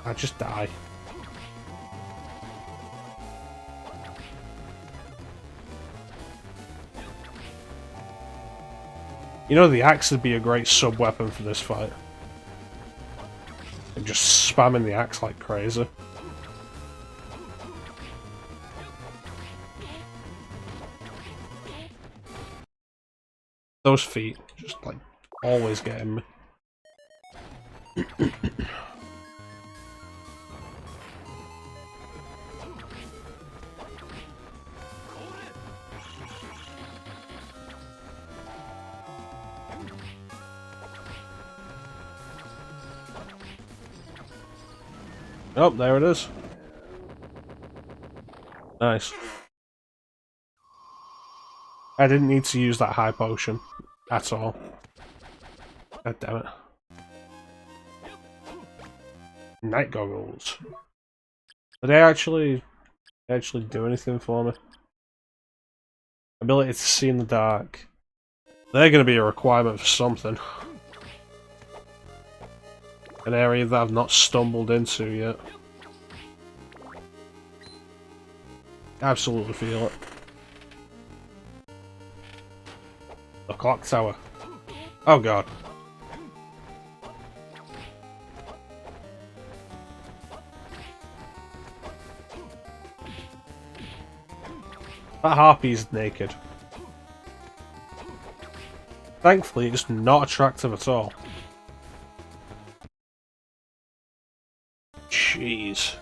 Speaker 1: I just die. You know, the axe would be a great sub-weapon for this fight. And just spamming the axe like crazy. Those feet, just like, always getting me. Oh, there it is. Nice. I didn't need to use that high potion at all. God damn it. Night goggles. Did they actually do anything for me? Ability to see in the dark. They're going to be a requirement for something. An area that I've not stumbled into yet. Absolutely feel it. The clock tower. Oh god. That harpy's naked. Thankfully, it's not attractive at all. Jeez.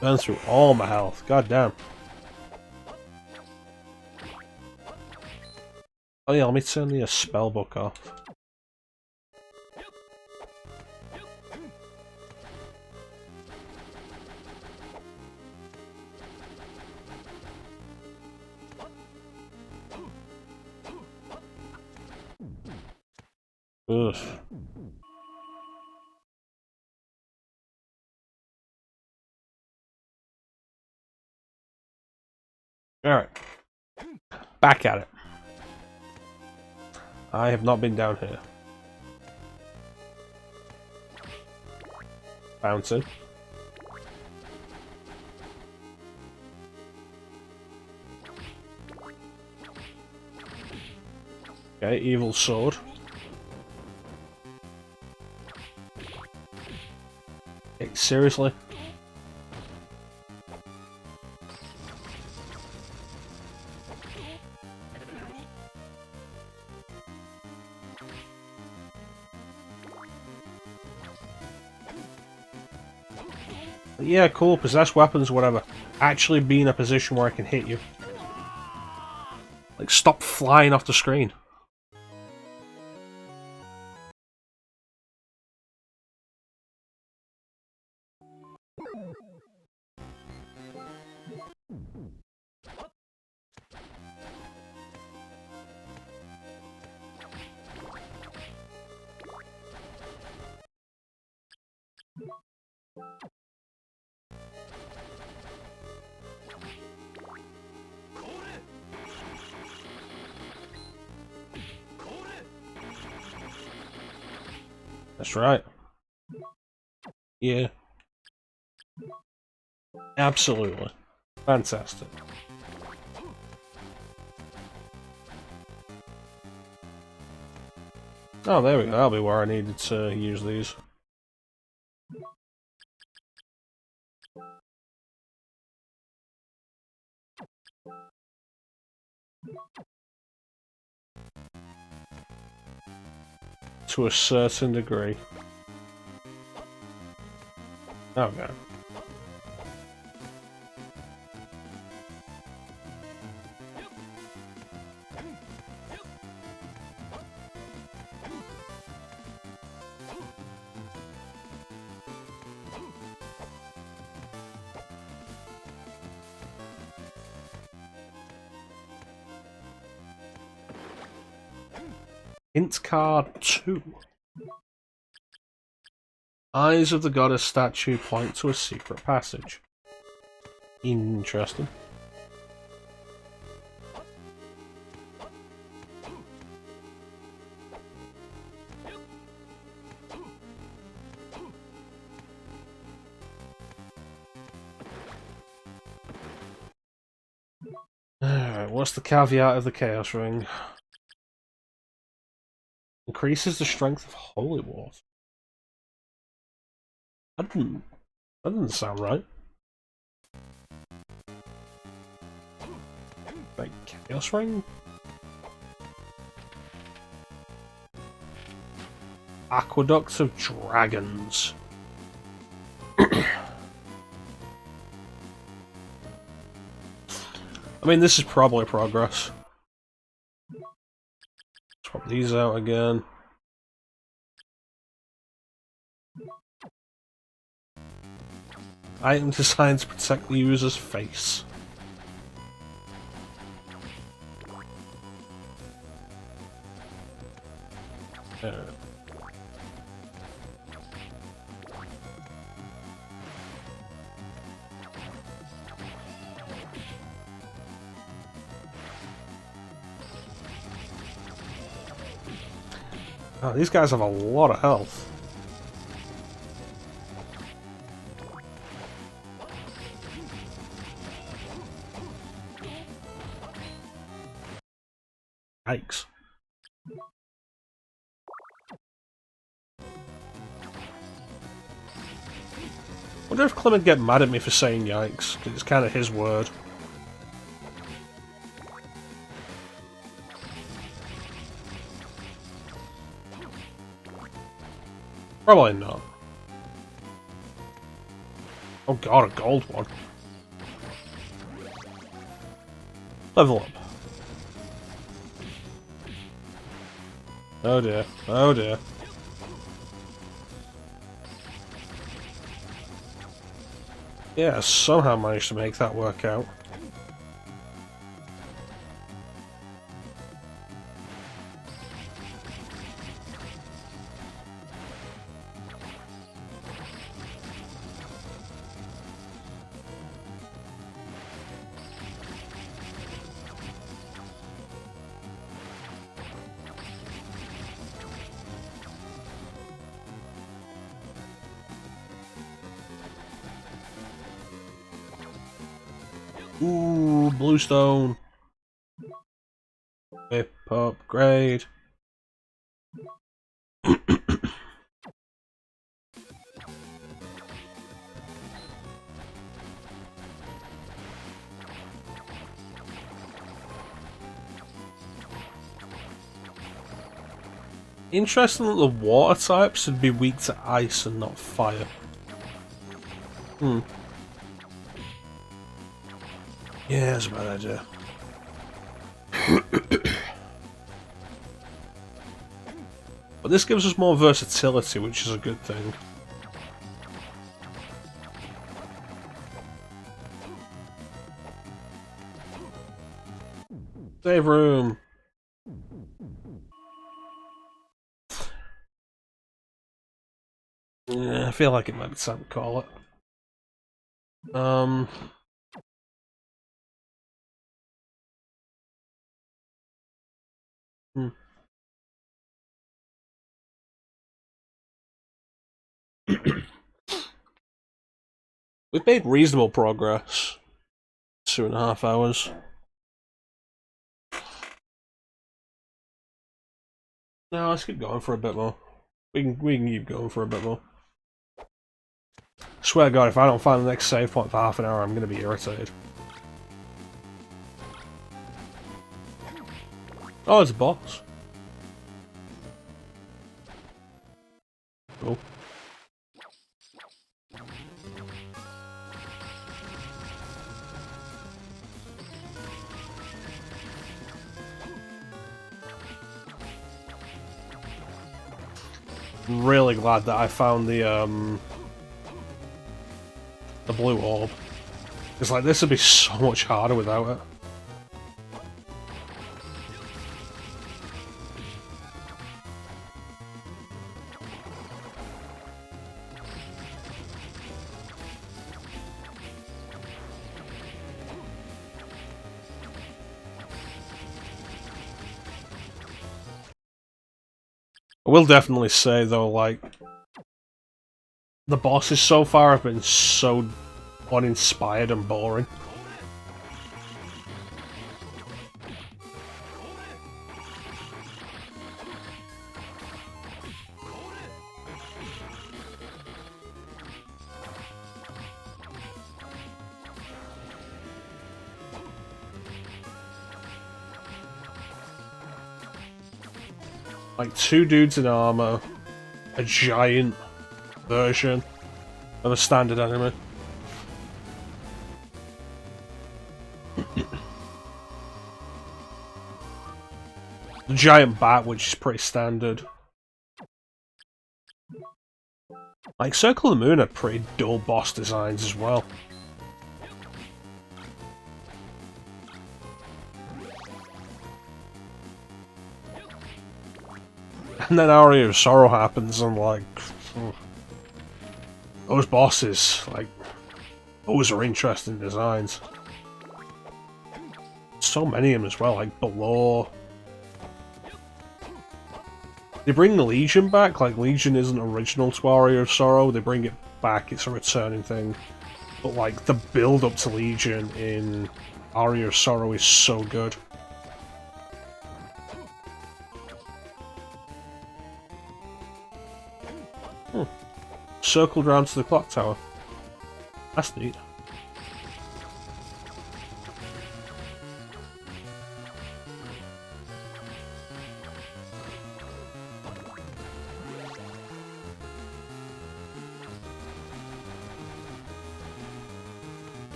Speaker 1: Burn through all my health. God damn. Oh yeah, let me turn the spellbook off. Ugh. Alright. Back at it. I have not been down here. Fountain. Okay, evil sword. Okay, seriously? Yeah, cool, possess weapons, whatever. Actually be in a position where I can hit you. Like, stop flying off the screen. That's right. Yeah. Absolutely. Fantastic. Oh, there we go. That'll be where I needed to use these. To a certain degree. Oh, God. Hint card 2. Eyes of the goddess statue point to a secret passage. Interesting. Alright, what's the caveat of the Chaos Ring? Increases the strength of holy water. That doesn't sound right. Like, Chaos Ring? Aqueduct of Dragons. I mean, this is probably progress. Swap these out again. Item designed to protect the user's face. Oh, these guys have a lot of health. Yikes. I wonder if Clem would get mad at me for saying yikes, because it's kind of his word. Probably not. Oh god, a gold one. Level up. Oh dear. Oh dear. Yeah, somehow managed to make that work out. Ooh, bluestone. Whip upgrade. Interesting that the water types would be weak to ice and not fire. Hmm. Yeah, that's a bad idea. But this gives us more versatility, which is a good thing. Save room! Yeah, I feel like it might be time to call it. Hmm. We've made reasonable progress. 2.5 hours. No, let's keep going for a bit more. We can keep going for a bit more. Swear to God, if I don't find the next save point for half an hour, I'm gonna be irritated. Oh, it's a boss. Cool. Really glad that I found the blue orb. It's like, this would be so much harder without it. I will definitely say though, like, the bosses so far have been so uninspired and boring. Like, 2 dudes in armor, a giant version of a standard enemy. The giant bat, which is pretty standard. Like, Circle of the Moon had pretty dull boss designs as well. And then Aria of Sorrow happens, and like those bosses, like those are interesting designs. So many of them as well, like below. They bring the Legion back, like Legion isn't original to Aria of Sorrow, they bring it back, it's a returning thing. But like the build up to Legion in Aria of Sorrow is so good. Circled round to the clock tower. That's neat.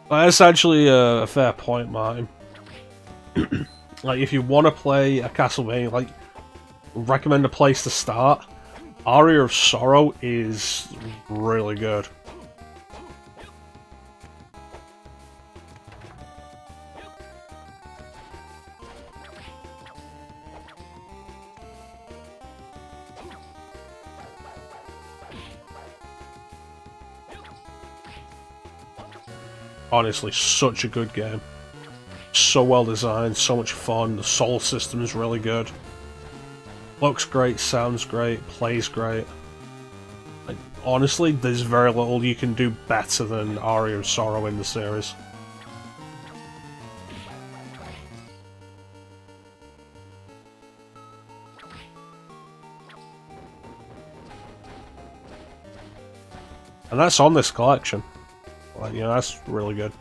Speaker 1: That's actually a fair point, Martin. Like, if you want to play a Castlevania, like, recommend a place to start. Aria of Sorrow is really good. Honestly, such a good game. So well designed, so much fun, the soul system is really good. Looks great, sounds great, plays great. Like, honestly, there's very little you can do better than Aria of Sorrow in the series. And that's on this collection. Like, you know, that's really good.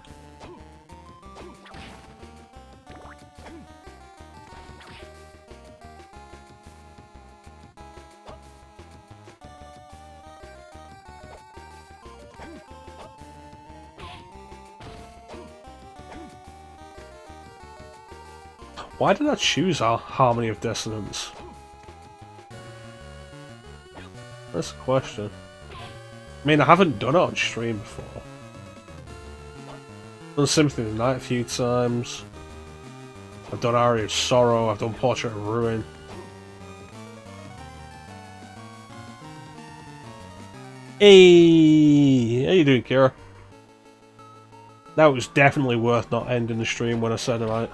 Speaker 1: Why did I choose our Harmony of Dissonance? That's a question. I mean, I haven't done it on stream before. I've done Symphony of the Night a few times. I've done Aria of Sorrow, I've done Portrait of Ruin. Hey! How you doing, Kira? That was definitely worth not ending the stream when I said it right.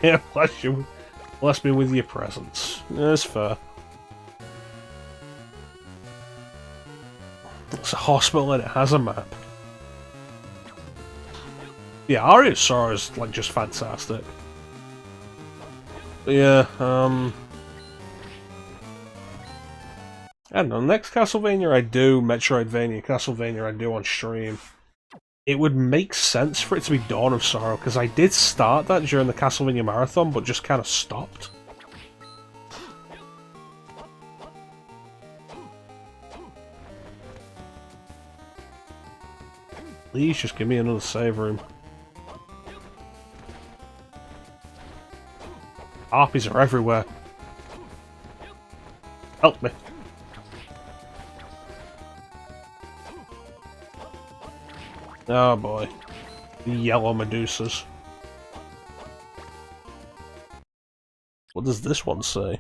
Speaker 1: Yeah, bless me with your presence. That's fair. It's a hospital and it has a map. Yeah, Aria of Sorrow is like just fantastic. But yeah, I don't know, next Castlevania I do, Mecha-troidvania Castlevania I do on stream, it would make sense for it to be Dawn of Sorrow, because I did start that during the Castlevania Marathon, but just kind of stopped. Please just give me another save room. Harpies are everywhere. Help me. Oh boy. The yellow Medusas. What does this one say?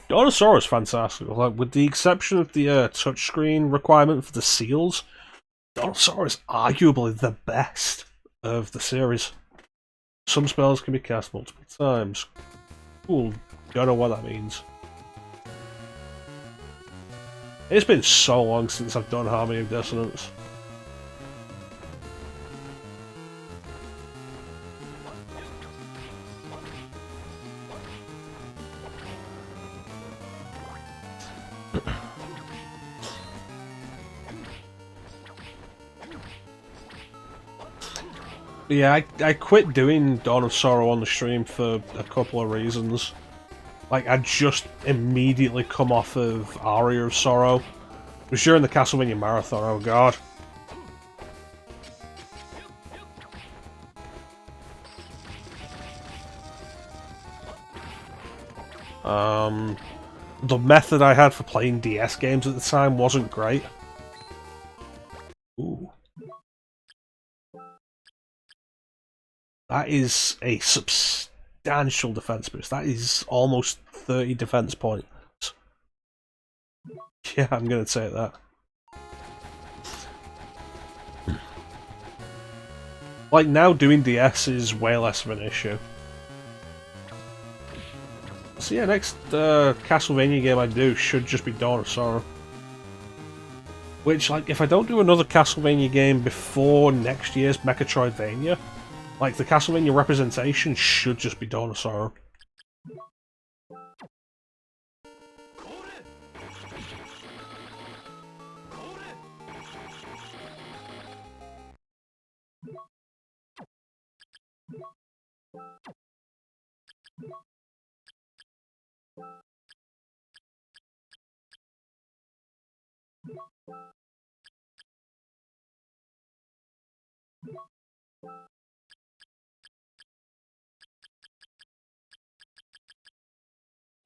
Speaker 1: Dawn of Sorrow is fantastic. Like, with the exception of the touchscreen requirement for the seals, Dawn of Sorrow is arguably the best of the series. Some spells can be cast multiple times. Cool. Don't know what that means. It's been so long since I've done Harmony of Dissonance. Yeah, I quit doing Dawn of Sorrow on the stream for a couple of reasons. Like, I just immediately come off of Aria of Sorrow. It was during the Castlevania Marathon, oh god. The method I had for playing DS games at the time wasn't great. Ooh. That is a substantial defense boost. That is almost 30 defense points. Yeah, I'm gonna take that. Like, now doing DS is way less of an issue. So yeah, next Castlevania game I do should just be Dawn of Sorrow. Which, like, if I don't do another Castlevania game before next year's Mecha-troidvania, like, the Castlevania representation should just be Dawn of Sorrow.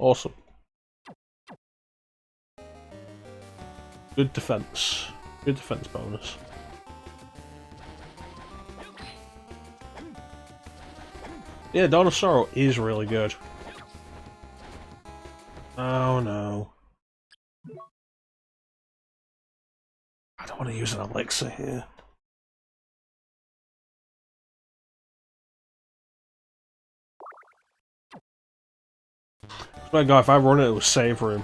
Speaker 1: Awesome. Good defense. Good defense bonus. Yeah, Dawn of Sorrow is really good. Oh no. I don't want to use an elixir here. My god, if I run it with save room.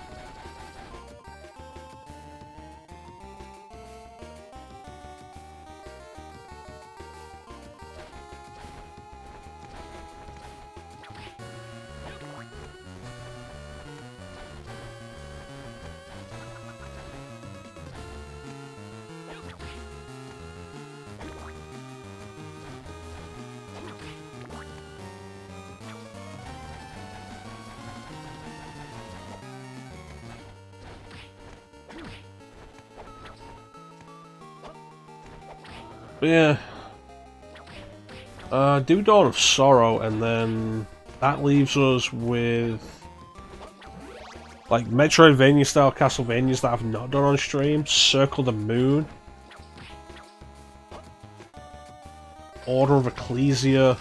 Speaker 1: But yeah. Do Dawn of Sorrow, and then that leaves us with like Metroidvania style Castlevanias that I've not done on stream. Circle the Moon, Order of Ecclesia,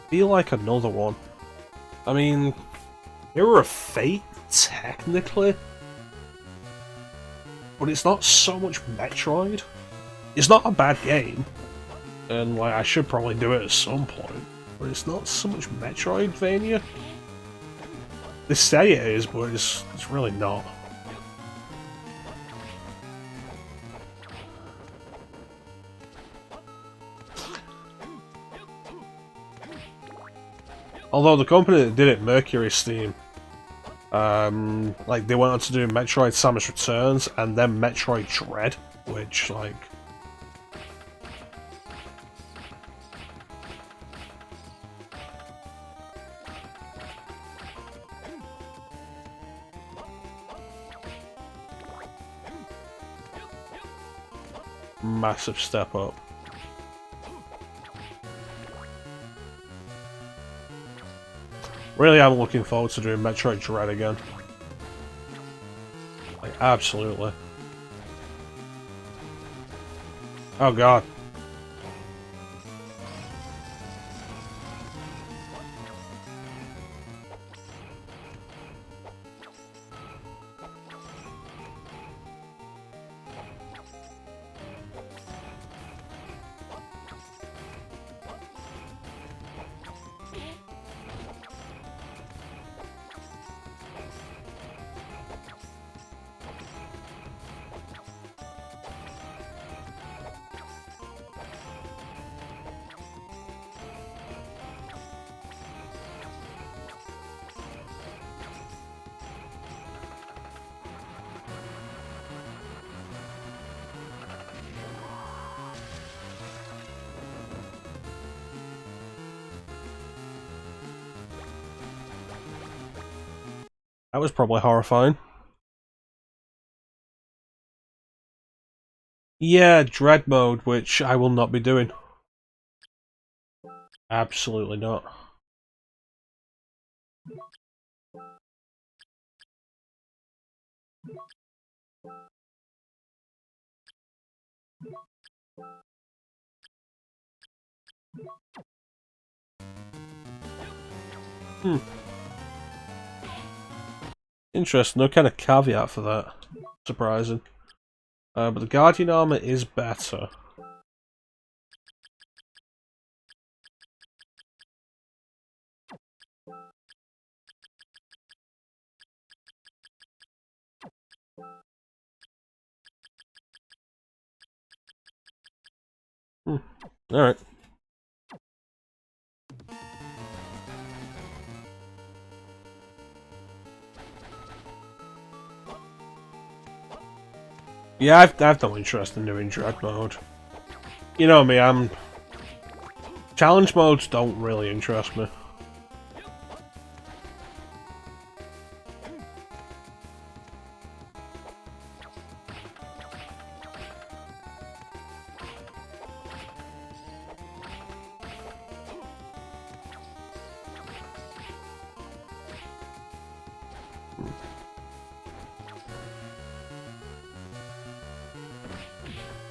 Speaker 1: feel like another one. I mean, Mirror of Fate, technically, but it's not so much Metroid. It's not a bad game, and like I should probably do it at some point, but it's not so much Metroidvania. They say it is, but it's really not. Although the company that did it, Mercury Steam, like they went on to do Metroid Samus Returns and then Metroid Dread, which like massive step up. Really, I'm looking forward to doing Metroid Dread again. Like, absolutely. Oh god. That was probably horrifying. Yeah, dread mode, which I will not be doing. Absolutely not. Interesting, no kind of caveat for that. Surprising. But the Guardian armor is better. Alright. Yeah, I've no interest in doing dread mode. You know me, challenge modes don't really interest me.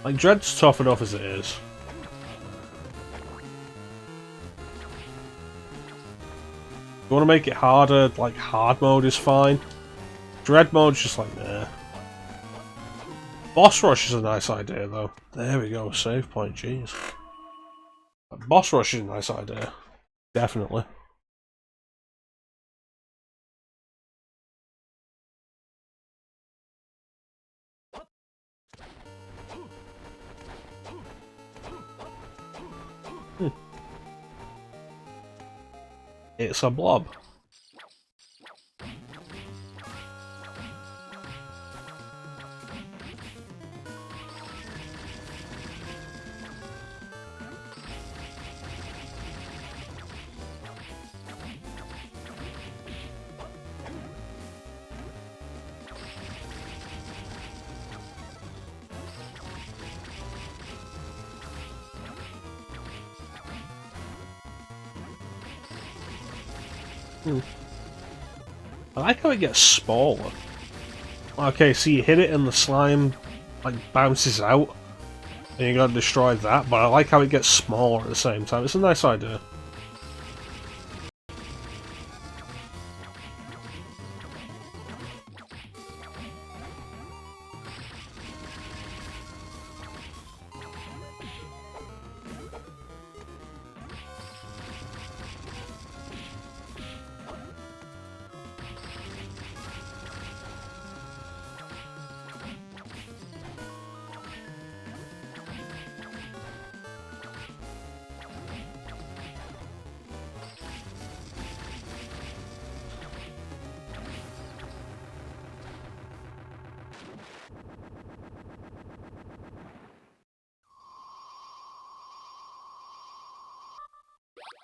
Speaker 1: Like, dread's tough enough as it is. You want to make it harder, like, hard mode is fine. Dread mode's just like, nah. Boss rush is a nice idea, though. There we go, save point, jeez. Boss rush is a nice idea. Definitely. It's a blob. I like how it gets smaller. Okay, so you hit it and the slime like bounces out and you gotta destroy that, but I like how it gets smaller at the same time. It's a nice idea.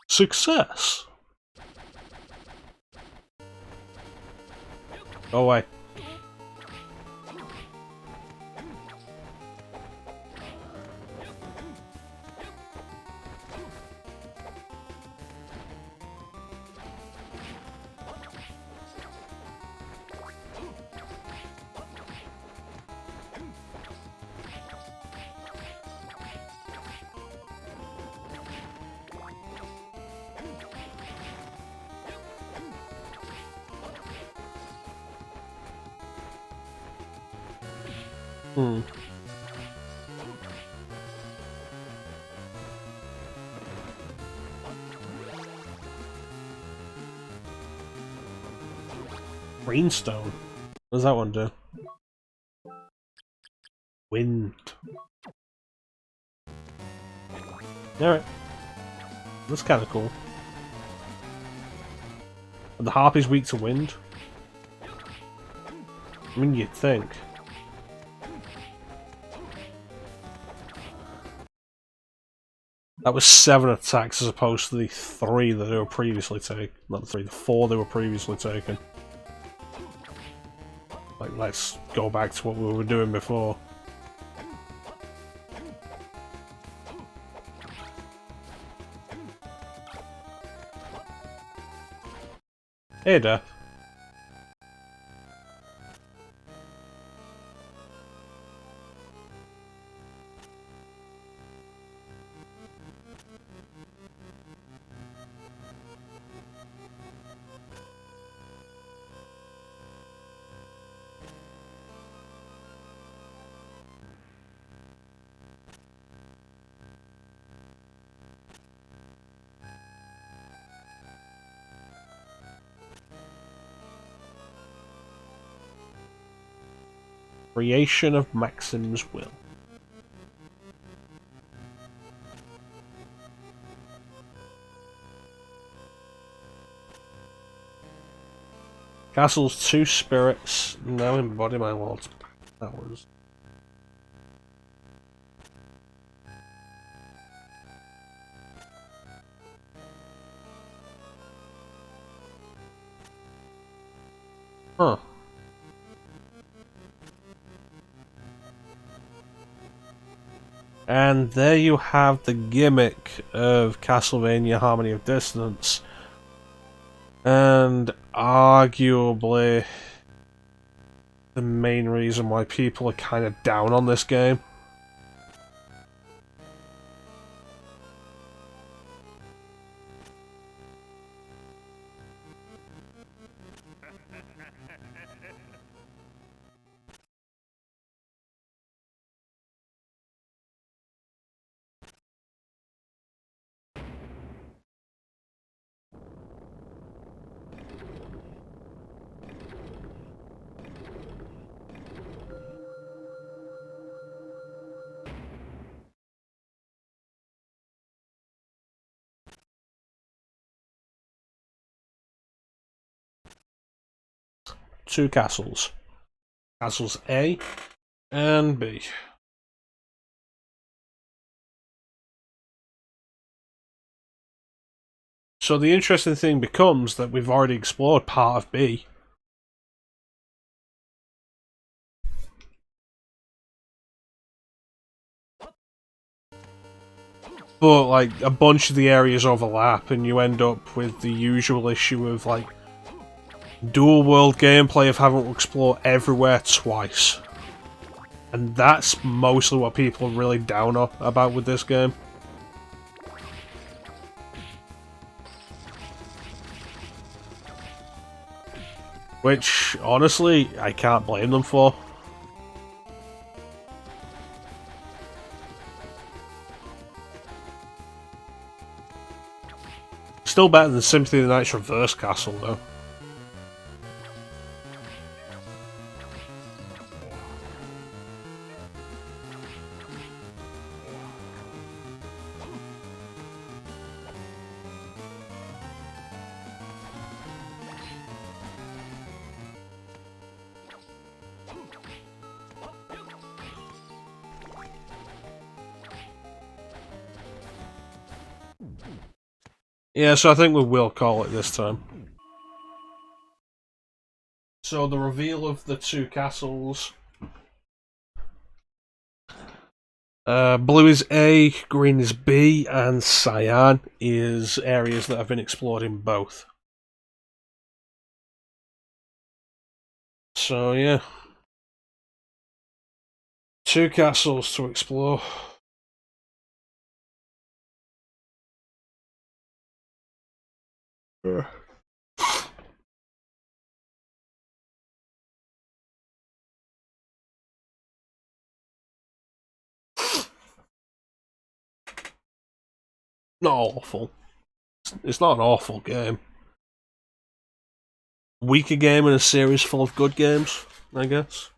Speaker 1: Success! Go away. Greenstone. What does that one do? Wind. Alright. That's kind of cool. And the harp is weak to wind? I mean, you'd think. That was 7 attacks as opposed to the 3 that they were previously taken. Not the 3, the 4 they were previously taken. Like, let's go back to what we were doing before. Hey, Death. Creation of Maxim's will. Castle's 2 spirits now embody my lord's powers. Huh. And there you have the gimmick of Castlevania Harmony of Dissonance. And arguably the main reason why people are kind of down on this game. Two castles. Castles A and B. So the interesting thing becomes that we've already explored part of B. But, like, a bunch of the areas overlap, and you end up with the usual issue of, like, dual world gameplay of having to explore everywhere twice. And that's mostly what people are really down about with this game. Which, honestly, I can't blame them for. Still better than Symphony of the Night's Reverse Castle, though. Yeah, so I think we will call it this time. So the reveal of the two castles. Blue is A, green is B, and cyan is areas that have been explored in both. So yeah. Two castles to explore. Not awful. It's not an awful game. Weaker game in a series full of good games, I guess.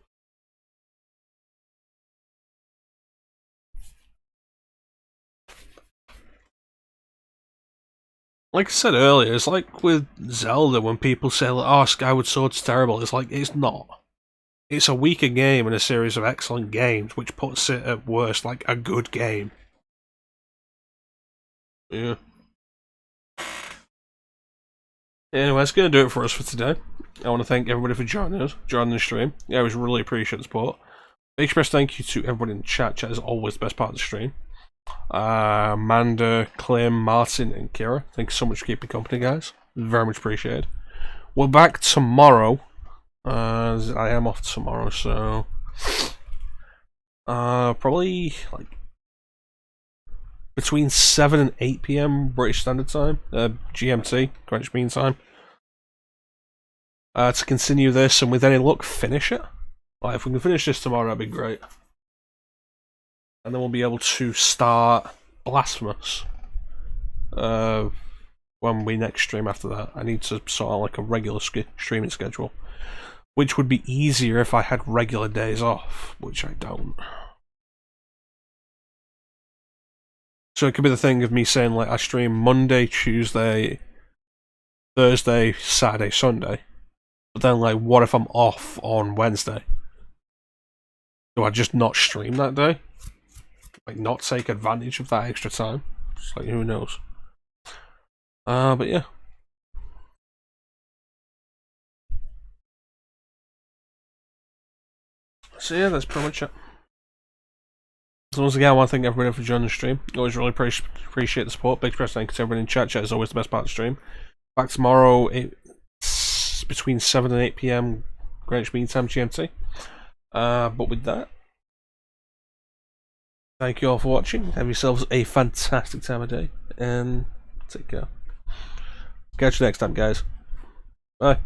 Speaker 1: Like I said earlier, it's like with Zelda when people say, oh, Skyward Sword's terrible. It's like, it's not. It's a weaker game in a series of excellent games, which puts it at worst like a good game. Yeah. Anyway, that's going to do it for us for today. I want to thank everybody for joining the stream. Yeah, I was really appreciate the support. Big express thank you to everybody in the chat. Chat is always the best part of the stream. Amanda, Clem, Martin, and Kira, thank you so much for keeping company, guys. Very much appreciated. We're back tomorrow. I am off tomorrow, so probably like between 7 and 8 PM British Standard Time, GMT, Greenwich Mean Time. To continue this and with any luck finish it. Like, if we can finish this tomorrow, that'd be great. And then we'll be able to start Blasphemous. When we next stream after that. I need to sort out like a regular streaming schedule. Which would be easier if I had regular days off, which I don't. So it could be the thing of me saying like I stream Monday, Tuesday, Thursday, Saturday, Sunday. But then like what if I'm off on Wednesday? Do I just not stream that day? Like not take advantage of that extra time? It's like who knows? But yeah. So yeah, that's pretty much it. So once again, I want to thank everybody for joining the stream. Always really appreciate the support. Big express thanks to everybody in chat. Chat is always the best part of the stream. Back tomorrow, it's between 7 and 8 PM Greenwich Mean Time GMT. But with that, thank you all for watching. Have yourselves a fantastic time of day, and take care. Catch you next time, guys. Bye.